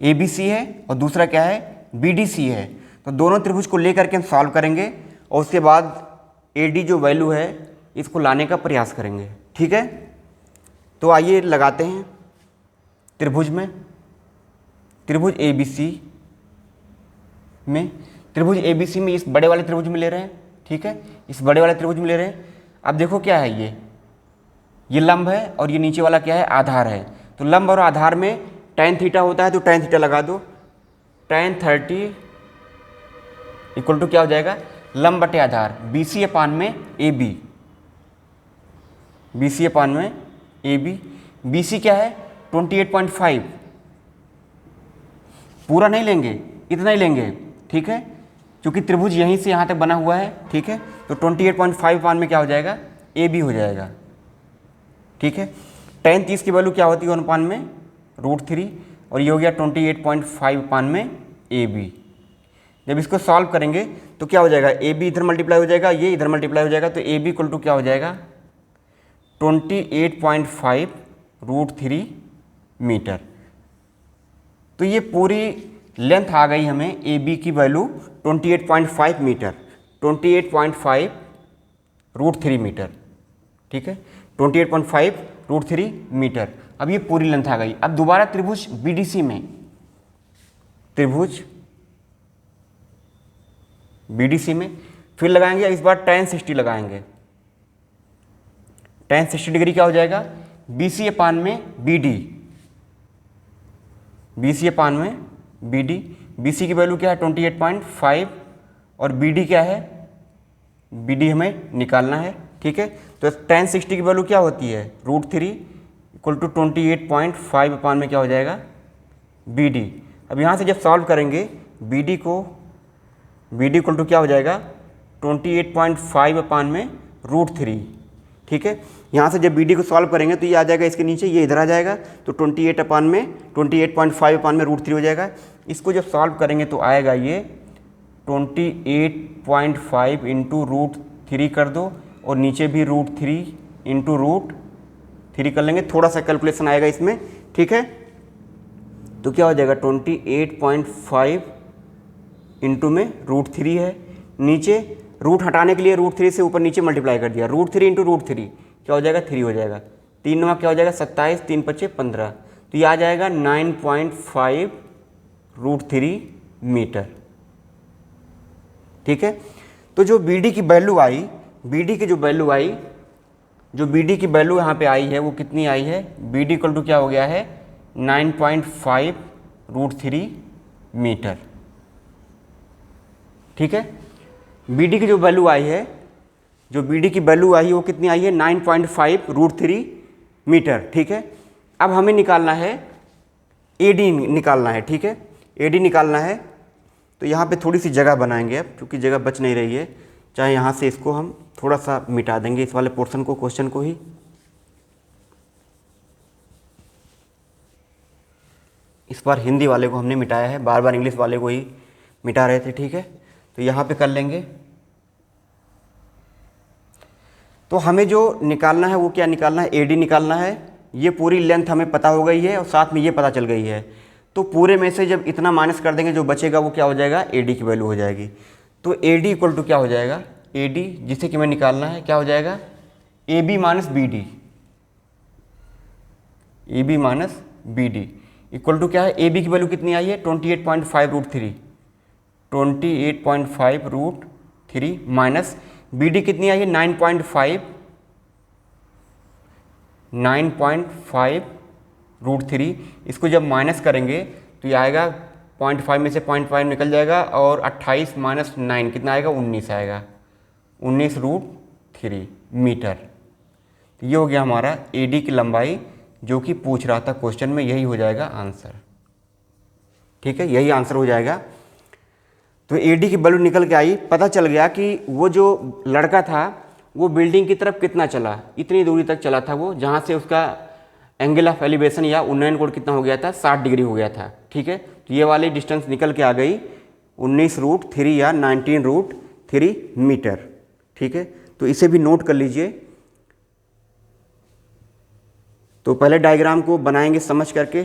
ABC है और दूसरा क्या है BDC है। तो दोनों त्रिभुज को लेकर के हम सॉल्व करेंगे और उसके बाद AD जो वैल्यू है इसको लाने का प्रयास करेंगे। ठीक है, तो आइए लगाते हैं त्रिभुज में, त्रिभुज ABC में, त्रिभुज ABC में इस बड़े वाले त्रिभुज में ले रहे हैं। ठीक है, इस बड़े वाले त्रिभुज में ले रहे हैं। अब देखो क्या है, ये लंब है और ये नीचे वाला क्या है आधार है। तो लंब और आधार में tan थीटा होता है, तो tan थीटा लगा दो। tan 30 इक्वल टू क्या हो जाएगा लंब बटे आधार BC अपान में AB, BC अपान में AB। BC क्या है 28.5, पूरा नहीं लेंगे, इतना ही लेंगे। ठीक है, क्योंकि त्रिभुज यहीं से यहाँ तक बना हुआ है। ठीक है, तो 28.5 अपान में क्या हो जाएगा AB हो जाएगा। ठीक है, tan 30 की वैल्यू क्या होती है 1 अपान में √3 और ये हो गया 28.5 अपान में AB। जब इसको सॉल्व करेंगे तो क्या हो जाएगा, AB इधर मल्टीप्लाई हो जाएगा, ये इधर मल्टीप्लाई हो जाएगा, तो AB इक्वल टू क्या हो जाएगा 28.5 √3 मीटर। तो ये पूरी लेंथ आ गई हमें AB की वैल्यू 28.5 मीटर, 28.5 √3 मीटर। ठीक है, 28.5 √3 मीटर। अब ये पूरी लेंथ आ गई। अब दोबारा त्रिभुज BDC में, त्रिभुज BDC में फिर लगाएंगे, इस बार tan 60 लगाएंगे। tan 60 डिग्री क्या हो जाएगा BC अपान में BD, BC अपान में BD। BC की वैल्यू क्या है 28.5 और BD क्या है, BD हमें निकालना है। ठीक है, तो tan 60 की वैल्यू क्या होती है √3 इक्वल टू 28.5 अपान में क्या हो जाएगा BD। अब यहाँ से जब सॉल्व करेंगे BD इक्वल टू क्या हो जाएगा 28.5 अपान में √3। ठीक है, यहाँ से जब BD को सॉल्व करेंगे तो ये आ जाएगा इसके नीचे, ये इधर आ जाएगा, तो 28.5 अपान में √3 हो जाएगा। इसको जब सॉल्व करेंगे तो आएगा ये 28.5 इंटू √3 कर दो और नीचे भी √3 इंटू √3 कर लेंगे, थोड़ा सा कैलकुलेशन आएगा इसमें। ठीक है, तो क्या हो जाएगा 28.5 इंटू में √3 है, नीचे रूट हटाने के लिए √3 से ऊपर नीचे मल्टीप्लाई कर दिया, √3 इंटू √3 क्या हो जाएगा 3 हो जाएगा, 3 9 क्या हो जाएगा 27, 3 5 15, तो ये आ जाएगा 9.5 √3 मीटर। ठीक है, तो जो BD की वैल्यू आई, BD की जो BD की वैल्यू यहाँ पे आई है वो कितनी आई है, BD इक्वल टू क्या हो गया है 9.5 √3 मीटर। ठीक है, BD की जो वैल्यू आई है, जो BD की वैल्यू आई है वो कितनी आई है 9.5 √3 मीटर। ठीक है, अब हमें निकालना है AD निकालना है। ठीक है, AD निकालना है तो यहाँ पे थोड़ी सी जगह बनाएंगे अब, क्योंकि जगह बच नहीं रही है। चाहे यहाँ से इसको हम थोड़ा सा मिटा देंगे, इस वाले पोर्शन को, क्वेश्चन को ही। इस बार हिंदी वाले को हमने मिटाया है, बार बार इंग्लिश वाले को ही मिटा रहे थे, ठीक है। तो यहाँ पे कर लेंगे। तो हमें जो निकालना है वो क्या निकालना है, AD निकालना है। ये पूरी लेंथ हमें पता हो गई है और साथ में ये पता चल गई है। तो पूरे में से जब इतना माइनस कर देंगे, जो बचेगा वो क्या हो जाएगा, AD की वैल्यू हो जाएगी। तो AD इक्वल टू क्या हो जाएगा, AD जिसे कि हमें निकालना है क्या हो जाएगा, AB minus BD, AB minus BD equal to क्या है, AB की वैल्यू कितनी आई है 28.5√3, 28.5√3 माइनस BD कितनी आई है 9.5√3। इसको जब माइनस करेंगे तो ये आएगा 0.5 में से 0.5 निकल जाएगा और 28 माइनस 9 कितना आएगा, 19 आएगा, 19√3 मीटर। तो ये हो गया हमारा AD की लंबाई, जो कि पूछ रहा था क्वेश्चन में, यही हो जाएगा आंसर, ठीक है, यही आंसर हो जाएगा। तो AD की वैल्यू निकल के आई। पता चल गया कि वो जो लड़का था वो बिल्डिंग की तरफ कितना चला, इतनी दूरी तक चला था वो, जहाँ से उसका एंगल ऑफ एलिवेशन या उन्नयन कोण कितना हो गया था, 60 डिग्री हो गया था, ठीक है। तो ये वाली डिस्टेंस निकल के आ गई 19√3 या 19√3 मीटर, ठीक है। तो इसे भी नोट कर लीजिए। तो पहले डायग्राम को बनाएंगे समझ करके।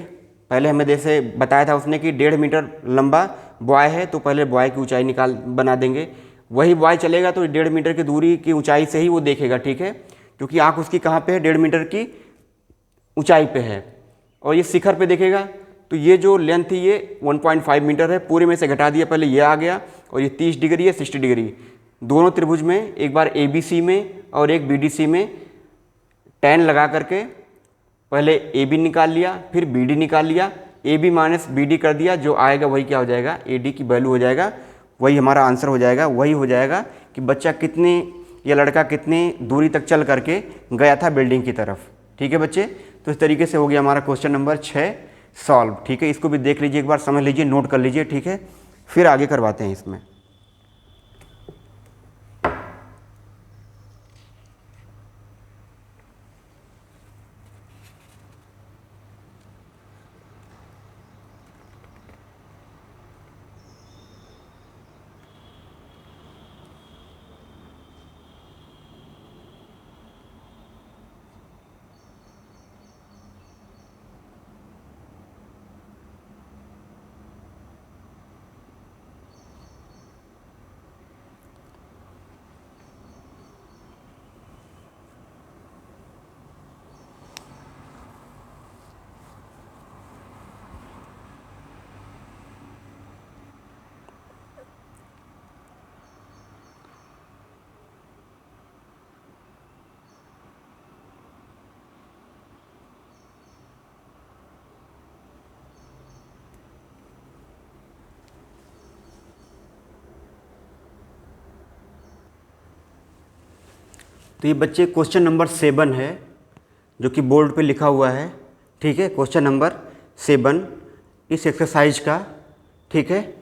पहले हमें जैसे बताया था उसने कि 1.5 मीटर लंबा बॉय है, तो पहले बॉय की ऊंचाई बना देंगे। वही बॉय चलेगा तो 1.5 मीटर की दूरी की ऊंचाई से ही वो देखेगा, ठीक है, क्योंकि आँख उसकी कहाँ पे है, 1.5 मीटर की ऊंचाई पे है और ये शिखर पे देखेगा। तो ये जो लेंथ थी ये 1.5 मीटर है, पूरे में से घटा दिया, पहले ये आ गया और ये 30 डिग्री है, 60 डिग्री। दोनों त्रिभुज में एक बार ABC में और एक BDC में tan लगा करके पहले AB निकाल लिया, फिर BD निकाल लिया, AB माइनस BD कर दिया, जो आएगा वही क्या हो जाएगा, AD की वैल्यू हो जाएगा, वही हमारा आंसर हो जाएगा। वही हो जाएगा कि बच्चा कितने, या लड़का कितनी दूरी तक चल करके गया था बिल्डिंग की तरफ, ठीक है बच्चे। तो इस तरीके से हो गया हमारा क्वेश्चन नंबर 6 सॉल्व, ठीक है। इसको भी देख लीजिए एक बार, समझ लीजिए, नोट कर लीजिए, ठीक है, फिर आगे करवाते हैं इसमें। तो ये बच्चे क्वेश्चन नंबर 7 है, जो कि बोर्ड पे लिखा हुआ है, ठीक है, क्वेश्चन नंबर 7 इस एक्सरसाइज का, ठीक है।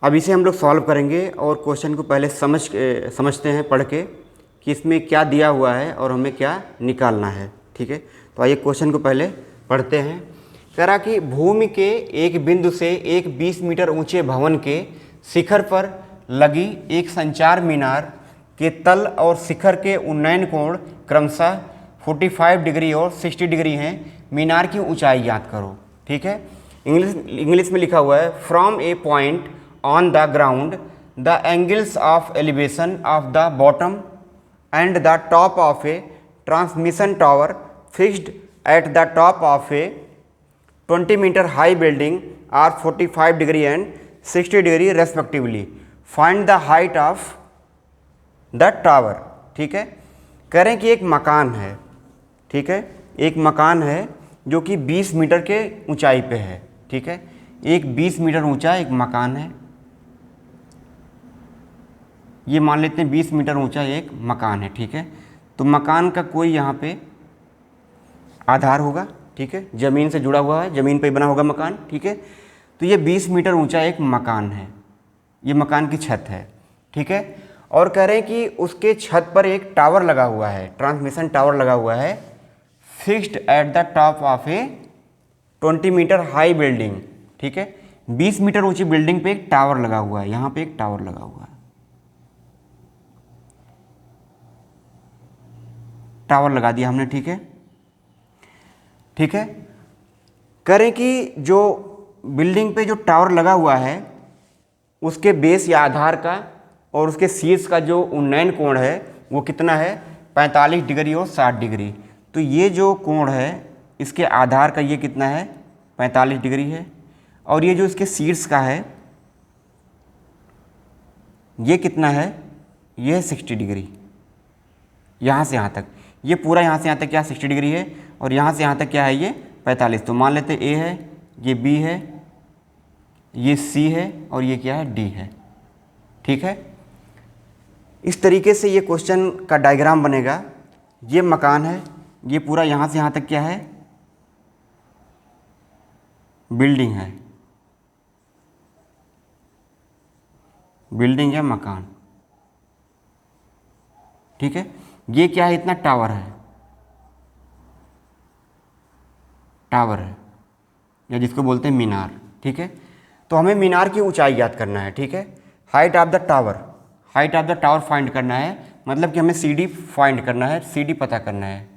अब इसे हम लोग सॉल्व करेंगे और क्वेश्चन को पहले समझते हैं पढ़ के कि इसमें क्या दिया हुआ है और हमें क्या निकालना है, ठीक है। तो आइए क्वेश्चन को पहले पढ़ते हैं। कह रहा कि भूमि के एक बिंदु से एक 20 मीटर ऊंचे भवन के शिखर पर लगी एक संचार मीनार के तल और शिखर के उन्नयन कोण क्रमशः 45 डिग्री और 60 डिग्री हैं। मीनार की ऊंचाई ज्ञात करो, ठीक है। इंग्लिश में लिखा हुआ है, from a point on the ground the angles of elevation of the bottom and the top of a transmission tower fixed at the top of a 20 metre high building are 45 degree and 60 degree respectively. Find the height of the tower, ठीक है। कह रहे हैं कि एक मकान है, ठीक है, एक मकान है जो कि 20 मीटर के ऊंचाई पे है, ठीक है। एक 20 मीटर ऊंचा एक मकान है, ये मान लेते हैं 20 मीटर ऊंचा एक मकान है, ठीक है। तो मकान का कोई यहाँ पे आधार होगा, ठीक है, ज़मीन से जुड़ा हुआ है, ज़मीन पे बना होगा मकान, ठीक है। तो ये 20 मीटर ऊंचा एक मकान है, ये मकान की छत है, ठीक है। और कह रहे हैं कि उसके छत पर एक टावर लगा हुआ है, ट्रांसमिशन टावर लगा हुआ है, fixed at the top of a 20 metre high building, ठीक है। 20 मीटर ऊंची बिल्डिंग पे एक टावर लगा हुआ है, यहाँ पे एक टावर लगा हुआ है, टावर लगा दिया हमने, ठीक है, ठीक है। करें कि जो बिल्डिंग पे जो टावर लगा हुआ है उसके बेस या आधार का और उसके शीर्ष का जो उन्नयन कोण है वो कितना है, 45 डिग्री और 60 डिग्री। तो ये जो कोण है इसके आधार का ये कितना है, 45 डिग्री है, और ये जो इसके शीर्ष का है ये कितना है, ये है 60 डिग्री। यहाँ से यहाँ तक, ये पूरा यहाँ से यहाँ तक क्या 60 डिग्री है, और यहाँ से यहाँ तक क्या है, ये 45। तो मान लेते ए है, ये बी है, ये सी है, और ये क्या है, डी है, ठीक है। इस तरीके से ये क्वेश्चन का डायग्राम बनेगा। ये मकान है, ये पूरा यहाँ से यहाँ तक क्या है, बिल्डिंग है, बिल्डिंग या मकान, ठीक है। ये क्या है, इतना टावर है, टावर है, या जिसको बोलते हैं मीनार, ठीक है। तो हमें मीनार की ऊंचाई याद करना है, ठीक है। Height of the tower, height of the tower find करना है, मतलब कि हमें CD फाइंड करना है, CD पता करना है,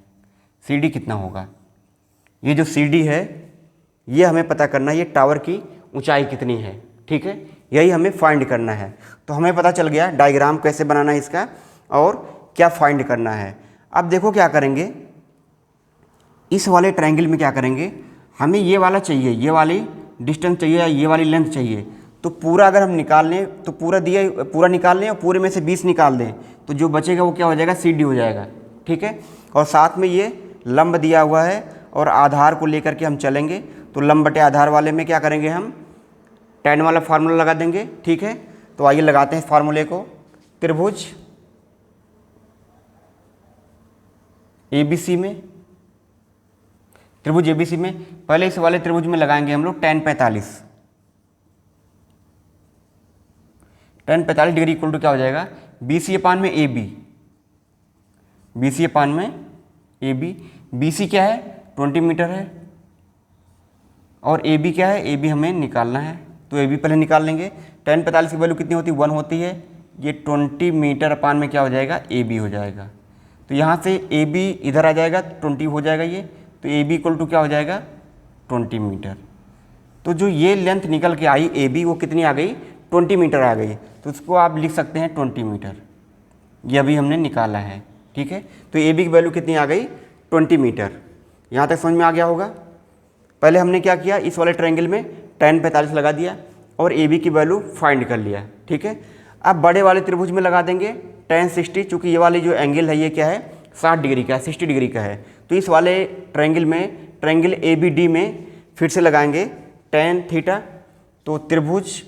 CD कितना होगा। ये जो CD है ये हमें पता करना है, ये टावर की ऊंचाई कितनी है, ठीक है, यही हमें फाइंड करना है। तो हमें पता चल गया डायग्राम कैसे बनाना है इसका और क्या फाइंड करना है। अब देखो क्या करेंगे, इस वाले ट्रायंगल में क्या करेंगे, हमें ये वाला चाहिए, ये वाली डिस्टेंस चाहिए या ये वाली लेंथ चाहिए। तो पूरा अगर हम निकाल लें तो पूरा निकाल लें और पूरे में से 20 निकाल दें, तो जो बचेगा वो क्या हो जाएगा, CD हो जाएगा, ठीक है। और साथ में ये लंब दिया हुआ है और आधार को लेकर के हम चलेंगे, तो लंब बटे आधार वाले में क्या करेंगे, हम tan वाला फार्मूला लगा देंगे, ठीक है। तो आइए लगाते हैं फार्मूले को। त्रिभुज ABC में, त्रिभुज ABC में पहले इस वाले त्रिभुज में लगाएंगे हम लोग tan 45, tan 45 degree equal to क्या हो जाएगा, BC अपान में AB, BC अपान में AB। BC क्या है, 20 मीटर है, और AB क्या है, AB हमें निकालना है, तो AB पहले निकाल लेंगे। tan 45 की वैल्यू कितनी होती है, 1 होती है, ये 20 मीटर अपान में क्या हो जाएगा, AB हो जाएगा। तो यहाँ से AB इधर आ जाएगा, 20 हो जाएगा ये, तो AB इक्वल टू क्या हो जाएगा, 20 मीटर। तो जो ये लेंथ निकल के आई AB वो कितनी आ गई, 20 मीटर आ गई, तो इसको आप लिख सकते हैं 20 मीटर, ये अभी हमने निकाला है, ठीक है। तो AB की वैल्यू कितनी आ गई, 20 मीटर। यहाँ तक समझ में आ गया होगा। पहले हमने क्या किया, इस वाले ट्रायंगल में tan 45 लगा दिया और AB की वैल्यू फाइंड कर लिया, ठीक है। अब बड़े वाले त्रिभुज में लगा देंगे tan 60, चूँकि ये वाली जो एंगल है ये क्या है, 60 डिग्री का है, 60 डिग्री का है। तो इस वाले ट्रायंगल में, ट्रायंगल ABD में फिर से लगाएंगे tan थीटा। तो त्रिभुज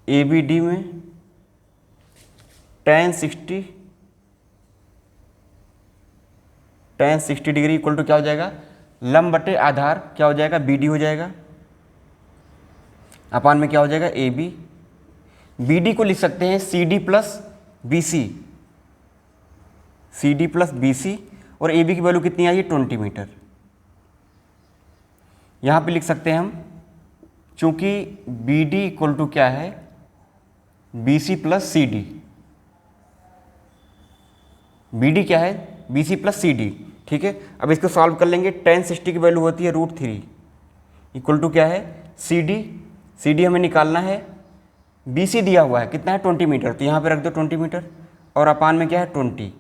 ABD में tan 60 डिग्री इक्वल टू क्या हो जाएगा, लंब बटे आधार क्या हो जाएगा, BD हो जाएगा, अपान में क्या हो जाएगा, AB। BD को लिख सकते हैं CD plus BC, CD plus BC, और AB की वैल्यू कितनी आई है, 20 मीटर। यहाँ पे लिख सकते हैं हम, चूंकि BD इक्वल टू क्या है, BC प्लस CD, BD क्या है, BC प्लस CD, ठीक है। अब इसको सॉल्व कर लेंगे। tan 60 की वैल्यू होती है √3 इक्वल टू क्या है, CD हमें निकालना है, BC दिया हुआ है कितना है, 20 मीटर, तो यहाँ पे रख दो 20 मीटर, और अपान में क्या है, 20,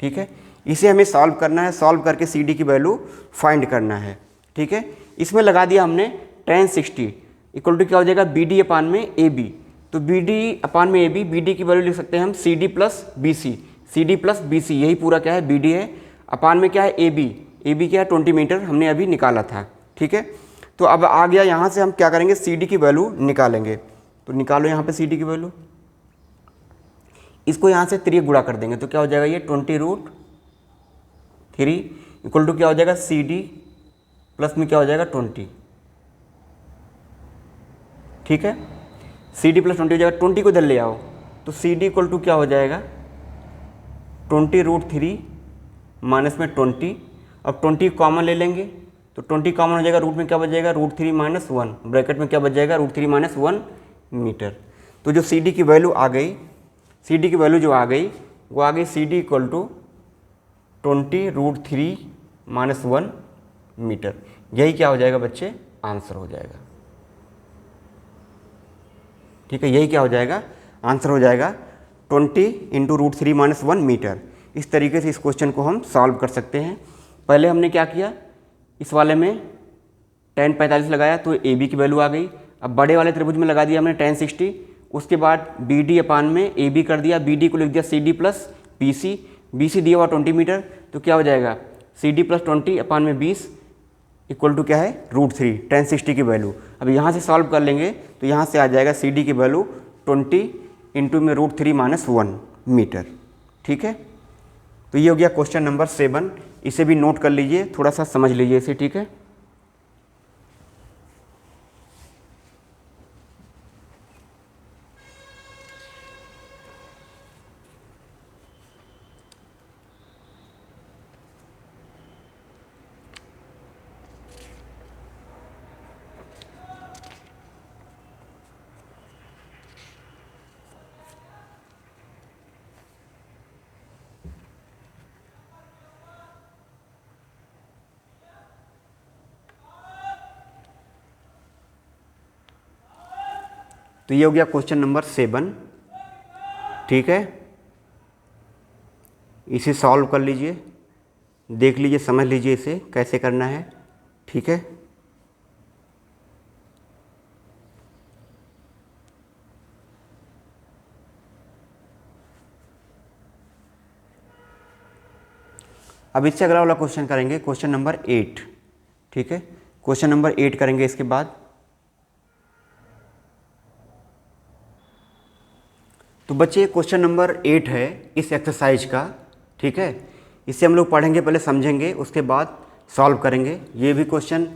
ठीक है। इसे हमें सॉल्व करना है, सॉल्व करके CD की वैल्यू फाइंड करना है, ठीक है। इसमें लगा दिया हमने tan 60 इक्वल टू क्या हो जाएगा, BD अपान में AB। तो BD अपान में AB, BD की वैल्यू लिख सकते हैं हम CD प्लस BC, यही पूरा क्या है, BD है, अपान में क्या है, AB क्या है, 20 मीटर हमने अभी निकाला था, ठीक है। तो अब आ गया, यहाँ से हम क्या करेंगे, CD की वैल्यू निकालेंगे। तो निकालो यहाँ पे CD की वैल्यू, इसको यहाँ से 3 गुणा कर देंगे तो क्या हो जाएगा, ये 20√3 इक्वल टू क्या हो जाएगा, CD प्लस में क्या हो जाएगा, 20, ठीक है। सी डी प्लस 20 हो जाएगा, 20 को इधर ले आओ तो सी डी इक्वल टू क्या हो जाएगा 20√3 माइनस में 20। अब 20 कॉमन ले लेंगे तो 20 कॉमन हो जाएगा, रूट में क्या बच जाएगा √3 - 1, ब्रैकेट में क्या बच जाएगा √3 - 1 मीटर। तो जो सी डी की वैल्यू आ गई, सी डी की वैल्यू जो आ गई वो आ गई C D equal to 20√3 - 1 metre. यही क्या हो जाएगा बच्चे आंसर हो जाएगा। ठीक है, यही क्या हो जाएगा आंसर हो जाएगा 20 × √3 - 1 मीटर। इस तरीके से इस क्वेश्चन को हम सॉल्व कर सकते हैं। पहले हमने क्या किया, इस वाले में tan 45 लगाया तो ए बी की वैल्यू आ गई। अब बड़े वाले त्रिभुज में लगा दिया हमने tan 60। उसके बाद बी डी अपान में ए बी कर दिया, बी डी को लिख दिया C D plus B C. B C दिया हुआ 20 मीटर, तो क्या हो जाएगा सी डी प्लस 20 अपान में 20 इक्वल टू क्या है √3 tan 60 की वैल्यू। अब यहाँ से सॉल्व कर लेंगे तो यहाँ से आ जाएगा सी डी की वैल्यू 20 इंटू में √3 - 1 मीटर। ठीक है, तो ये हो गया क्वेश्चन नंबर 7। इसे भी नोट कर लीजिए, थोड़ा सा समझ लीजिए इसे। ठीक है, तो ये हो गया क्वेश्चन नंबर 7। ठीक है, इसे सॉल्व कर लीजिए, देख लीजिए, समझ लीजिए इसे कैसे करना है। ठीक है, अब इससे अगला वाला क्वेश्चन करेंगे, क्वेश्चन नंबर 8। ठीक है, क्वेश्चन नंबर 8 करेंगे इसके बाद। तो बच्चे क्वेश्चन नंबर 8 है इस एक्सरसाइज का। ठीक है, इसे हम लोग पढ़ेंगे, पहले समझेंगे, उसके बाद सॉल्व करेंगे। ये भी क्वेश्चन,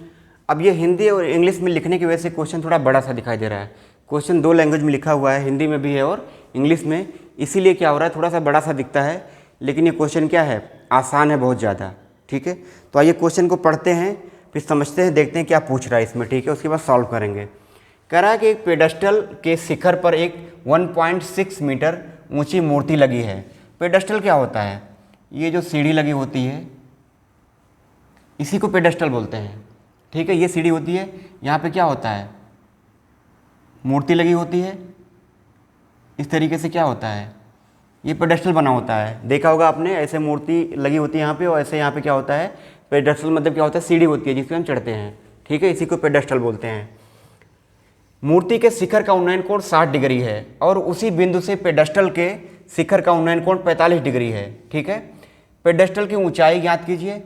अब ये हिंदी और इंग्लिश में लिखने की वजह से क्वेश्चन थोड़ा बड़ा सा दिखाई दे रहा है। क्वेश्चन 2 लैंग्वेज में लिखा हुआ है, हिंदी में भी है और इंग्लिश में, इसीलिए क्या हो रहा है थोड़ा सा बड़ा सा दिखता है। लेकिन ये क्वेश्चन क्या है आसान है बहुत ज़्यादा। ठीक है, तो आइए क्वेश्चन को पढ़ते हैं, फिर समझते हैं, देखते हैं क्या पूछ रहा है इसमें। ठीक है, उसके बाद सॉल्व करेंगे। कह रहा है कि एक पेडेस्टल के शिखर पर एक 1.6 मीटर ऊंची मूर्ति लगी है। पेडेस्टल क्या होता है, ये जो सीढ़ी लगी होती है इसी को पेडेस्टल बोलते हैं। ठीक है, ये सीढ़ी होती है, यहाँ पे क्या होता है मूर्ति लगी होती है, इस तरीके से क्या होता है ये पेडेस्टल बना होता है। देखा होगा आपने, ऐसे मूर्ति लगी होती है यहाँ पे, और ऐसे यहाँ पे क्या होता है पेडेस्टल, मतलब क्या होता है सीढ़ी होती है जिस पे हम चढ़ते हैं। ठीक है, इसी को पेडेस्टल बोलते हैं। मूर्ति के शिखर का उन्नयन कोण 60 डिग्री है और उसी बिंदु से पेडेस्टल के शिखर का उन्नयन कोण 45 डिग्री है। ठीक है, पेडेस्टल की ऊंचाई ज्ञात कीजिए,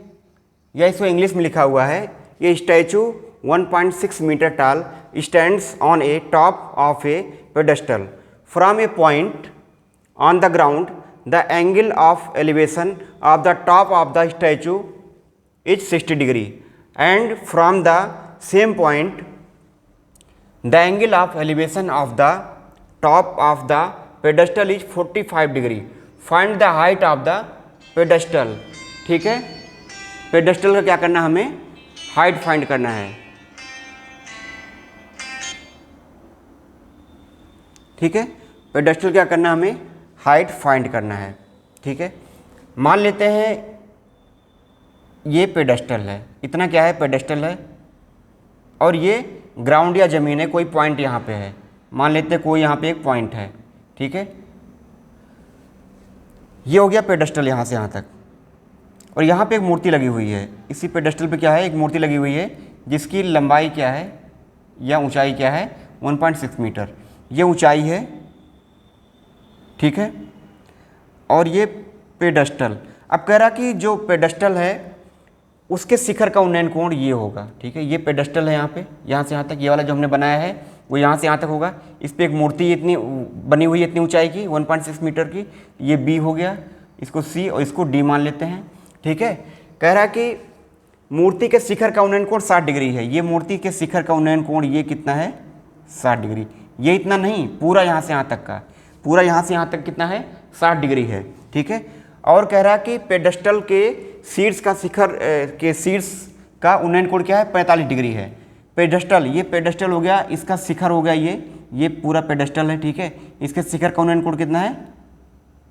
या इसको इंग्लिश में लिखा हुआ है, ये स्टैचू 1.6 मीटर टाल stands on A top of A pedestal from a point on the ground. The angle of elevation of the top of the statue is 60 degree and from the same point the angle of elevation of the top of the pedestal is 45 degree. Find the height of the pedestal. ठीक है, pedestal का क्या करना है हमें height find करना है। ठीक है, पेडेस्टल क्या करना है हमें हाइट फाइंड करना है। ठीक है, मान लेते हैं ये पेडेस्टल है, इतना क्या है पेडेस्टल है, और ये ग्राउंड या ज़मीन है, कोई पॉइंट यहाँ पे है, मान लेते हैं कोई यहाँ पे एक पॉइंट है। ठीक है, ये हो गया पेडेस्टल यहाँ से यहाँ तक, और यहाँ पे एक मूर्ति लगी हुई है। इसी पेडेस्टल पे क्या है एक मूर्ति लगी हुई है जिसकी लंबाई क्या है या ऊंचाई क्या है 1.6 मीटर, ये ऊंचाई है। ठीक है, और ये पेडेस्टल। अब कह रहा कि जो पेडेस्टल है उसके शिखर का उन्नयन कोण ये होगा। ठीक है, ये पेडेस्टल है यहाँ पे, यहाँ से यहाँ तक, ये वाला जो हमने बनाया है वो यहाँ से यहाँ तक होगा। इस पर एक मूर्ति इतनी बनी हुई है इतनी ऊंचाई की 1.6 मीटर की, ये बी हो गया, इसको सी और इसको डी मान लेते हैं। ठीक है, कह रहा कि मूर्ति के शिखर का उन्नयन कोण 60 डिग्री है। ये मूर्ति के शिखर का उन्नयन कोण ये कितना है 60 डिग्री। ये इतना नहीं, पूरा यहाँ से यहाँ तक का, पूरा यहाँ से यहाँ तक कितना है 60 डिग्री है। ठीक है, और कह रहा है कि पेडेस्टल के शीर्ष का शिखर के शीर्ष का उन्नयन कोण क्या है 45 डिग्री है। पेडेस्टल, ये पेडेस्टल हो गया, इसका शिखर हो गया ये पूरा पेडेस्टल है। ठीक है, इसके शिखर का उन्नयन कोण कितना है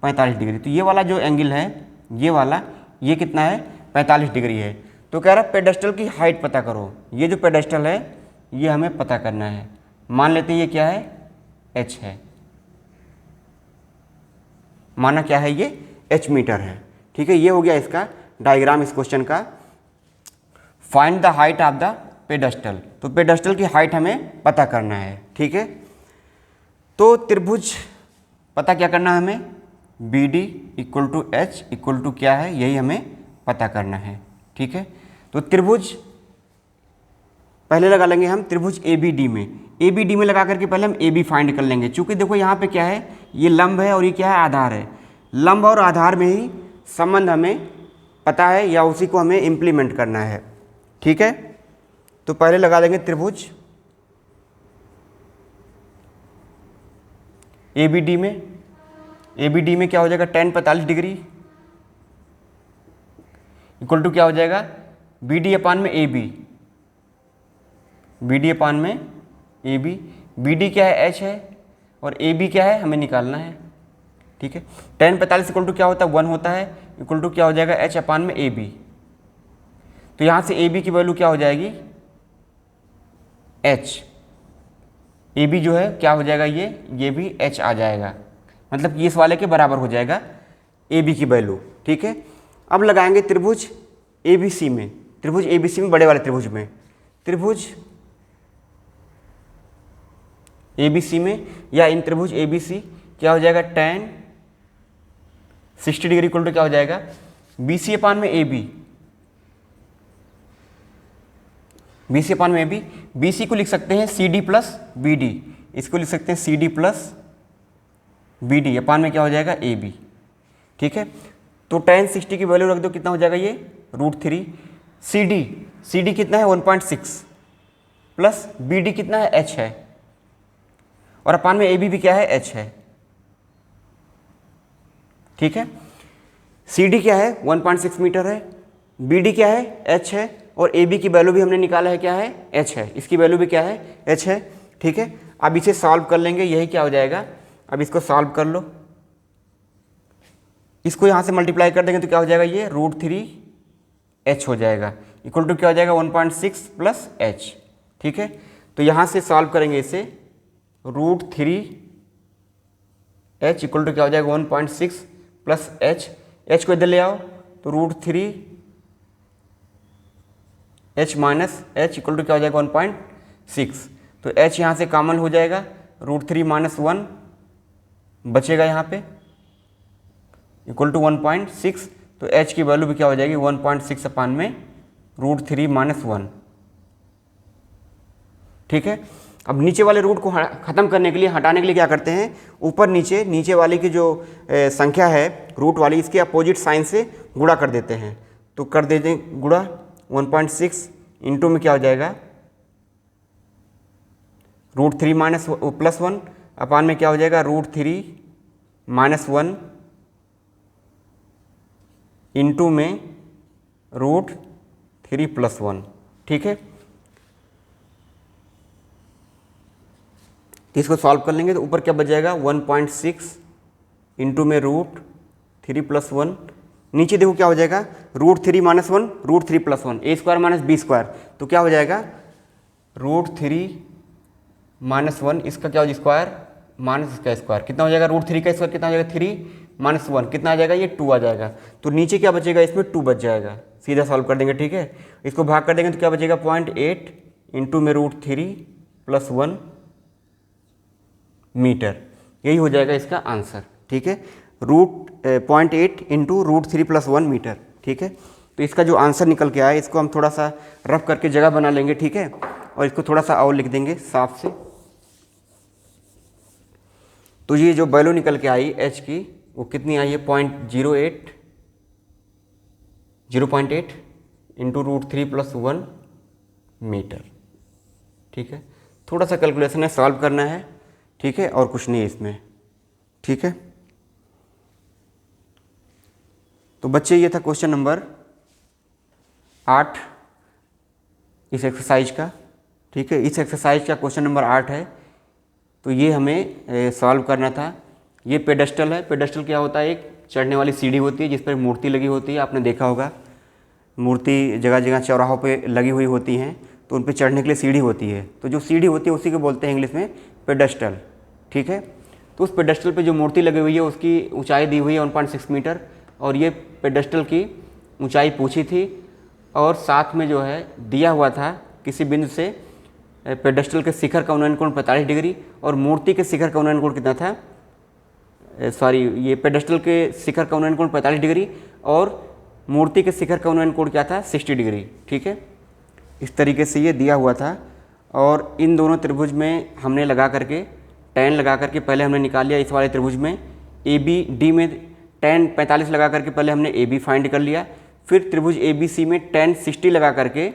45 डिग्री। तो ये वाला जो एंगल है ये वाला, ये कितना है 45 डिग्री है। तो कह रहा है पेडेस्टल की हाइट पता करो। ये जो पेडेस्टल है ये हमें पता करना है। मान लेते हैं ये क्या है h है, माना क्या है ये h मीटर है। ठीक है, ये हो गया इसका डायग्राम इस क्वेश्चन का। Find the height of the pedestal, तो पेडेस्टल की हाइट हमें पता करना है। ठीक है, तो त्रिभुज पता क्या करना है हमें, B D equal to H equal to क्या है, यही हमें पता करना है। ठीक है, तो त्रिभुज पहले लगा लेंगे हम त्रिभुज ए बी डी में। ए बी डी में लगा करके पहले हम ए बी फाइंड कर लेंगे। चूंकि देखो यहाँ पे क्या है, ये लंब है और ये क्या है आधार है। लंब और आधार में ही संबंध हमें पता है या उसी को हमें इम्प्लीमेंट करना है। ठीक है, तो पहले लगा देंगे त्रिभुज ए बी डी में। ए बी डी में क्या हो जाएगा tan 45 डिग्री इक्वल टू क्या हो जाएगा बी डी अपान में ए बी, बी डी अपान में ए बी। बी डी क्या है h है और ए बी क्या है हमें निकालना है। ठीक है, tan 45 इक्वल टू क्या होता है 1 होता है, इक्वल टू क्या हो जाएगा h अपान में ए बी। तो यहाँ से ए बी की वैल्यू क्या हो जाएगी h, ए बी जो है क्या हो जाएगा ये भी h आ जाएगा, मतलब कि इस वाले के बराबर हो जाएगा ए बी की वैल्यू। ठीक है, अब लगाएंगे त्रिभुज ए बी सी में। त्रिभुज ए बी सी में बड़े वाले त्रिभुज में, त्रिभुज ए बी सी में या इन त्रिभुज ए बी सी क्या हो जाएगा tan 60 डिग्री इक्वल टू क्या हो जाएगा बी सी अपान में ए बी, बी सी अपान में ए बी। बी सी को लिख सकते हैं C D plus B D, इसको लिख सकते हैं C D plus B D अपान में क्या हो जाएगा ए बी। ठीक है, तो tan 60 की वैल्यू रख दो, कितना हो जाएगा ये √3। सी डी कितना है 1.6 प्लस बी डी कितना है h है और अपान में ए बी भी क्या है h है। ठीक है, सी डी क्या है 1.6 मीटर है, बी डी क्या है h है और ए बी की वैल्यू भी हमने निकाला है क्या है h है, इसकी वैल्यू भी क्या है h है। ठीक है, अब इसे सॉल्व कर लेंगे, यही क्या हो जाएगा, अब इसको सॉल्व कर लो, इसको यहाँ से मल्टीप्लाई कर देंगे तो क्या हो जाएगा ये √3h हो जाएगा, इक्वल टू क्या हो जाएगा 1.6 प्लस h। ठीक है, तो यहाँ से सॉल्व करेंगे इसे, √3h इक्वल टू क्या हो जाएगा 1.6 प्लस h, h को इधर ले आओ तो √3h minus h equal to क्या हो जाएगा 1.6। तो h यहाँ से कॉमन हो जाएगा, √3 माइनस 1 बचेगा यहाँ पे इक्वल टू 1.6। तो h की वैल्यू भी क्या हो जाएगी 1.6 अपान में √3 माइनस 1। ठीक है, अब नीचे वाले रूट को ख़त्म करने के लिए, हटाने के लिए क्या करते हैं, ऊपर नीचे वाली की जो संख्या है रूट वाली, इसके अपोजिट साइन से गुणा कर देते हैं। तो कर देते हैं गुणा 1.6 इंटू में क्या हो जाएगा √3 माइनस प्लस 1 अपान में क्या हो जाएगा √3 माइनस 1 इंटू में √3 प्लस 1। ठीक है, तो इसको सॉल्व कर लेंगे तो ऊपर क्या बच जाएगा 1.6 इंटू में √3 प्लस 1, नीचे देखो क्या हो जाएगा √3 माइनस 1 √3 प्लस 1, ए स्क्वायर माइनस बी स्क्वायर। तो क्या हो जाएगा √3 माइनस 1, इसका क्या हो जाएगा स्क्वायर माइनस इसका स्क्वायर, कितना हो जाएगा √3 का स्क्वायर कितना हो जाएगा 3 माइनस 1 कितना आ जाएगा ये 2 आ जाएगा। तो नीचे क्या बचेगा इसमें 2 बच जाएगा, सीधा सॉल्व कर देंगे। ठीक है, इसको भाग कर देंगे तो क्या बचेगा 0.8 इंटू में √3 प्लस 1 मीटर, यही हो जाएगा इसका आंसर। ठीक है, 0.8 इंटू √3 प्लस 1 मीटर। ठीक है, तो इसका जो आंसर निकल के आया इसको हम थोड़ा सा रफ करके जगह बना लेंगे। ठीक है, और इसको थोड़ा सा और लिख देंगे साफ से। तो ये जो वैल्यू निकल के आई h की वो कितनी आई है 0.8 इंटू √3 प्लस 1 मीटर। ठीक है, थोड़ा सा कैलकुलेशन है, सॉल्व करना है, ठीक है, और कुछ नहीं है इसमें, ठीक है। तो बच्चे ये था क्वेश्चन नंबर 8 इस एक्सरसाइज का, ठीक है। इस एक्सरसाइज का क्वेश्चन नंबर 8 है, तो ये हमें सॉल्व करना था। ये पेडेस्टल है। पेडेस्टल क्या होता है? एक चढ़ने वाली सीढ़ी होती है जिस पर मूर्ति लगी होती है, आपने देखा होगा, मूर्ति जगह जगह चौराहों पे लगी हुई होती हैं, तो उन पे चढ़ने के लिए सीढ़ी होती है। तो जो सीढ़ी होती है उसी को बोलते हैं इंग्लिश में पेडेस्टल, ठीक है। तो उस पेडेस्टल पे जो मूर्ति लगी हुई है उसकी ऊंचाई दी हुई है 1.6 मीटर, और ये पेडेस्टल की ऊंचाई पूछी थी, और साथ में जो है दिया हुआ था किसी बिंदु से पेडेस्टल के शिखर का उन्नयन कोण 45 डिग्री, और मूर्ति के शिखर का उन्नयन कोण कितना था? ये पेडेस्टल के शिखर का उन्नयन कोण 45 डिग्री और मूर्ति के शिखर का उन्नयन कोण क्या था? 60 डिग्री, ठीक है। इस तरीके से ये दिया हुआ था, और इन दोनों त्रिभुज में हमने लगा करके tan लगा करके पहले हमने निकाल लिया। इस वाले त्रिभुज में ABD में tan 45 लगा करके पहले हमने AB फाइंड कर लिया, फिर त्रिभुज ABC में tan 60 लगा करके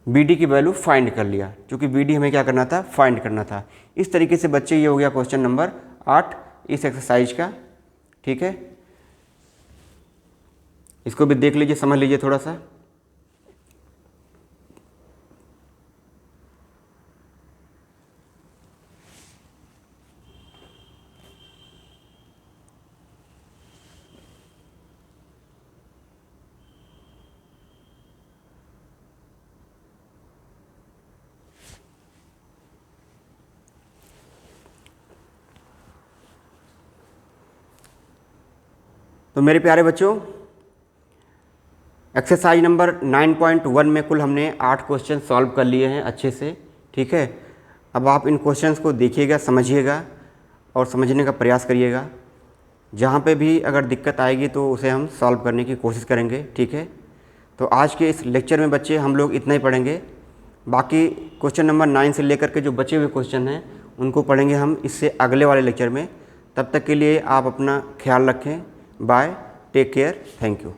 BD की वैल्यू फाइंड कर लिया, क्योंकि BD हमें क्या करना था? फाइंड करना था। इस तरीके से बच्चे ये हो गया क्वेश्चन नंबर 8 इस एक्सरसाइज का, ठीक है। इसको भी देख लीजिए, समझ लीजिए थोड़ा सा। तो मेरे प्यारे बच्चों, एक्सरसाइज नंबर 9.1 में कुल हमने 8 क्वेश्चन सॉल्व कर लिए हैं अच्छे से, ठीक है। अब आप इन क्वेश्चंस को देखिएगा, समझिएगा और समझने का प्रयास करिएगा। जहाँ पे भी अगर दिक्कत आएगी तो उसे हम सॉल्व करने की कोशिश करेंगे, ठीक है। तो आज के इस लेक्चर में बच्चे हम लोग इतना ही पढ़ेंगे। बाकी क्वेश्चन नंबर 9 से लेकर के जो बचे हुए क्वेश्चन हैं उनको पढ़ेंगे हम इससे अगले वाले लेक्चर में। तब तक के लिए आप अपना ख्याल रखें। Bye, take care, thank you.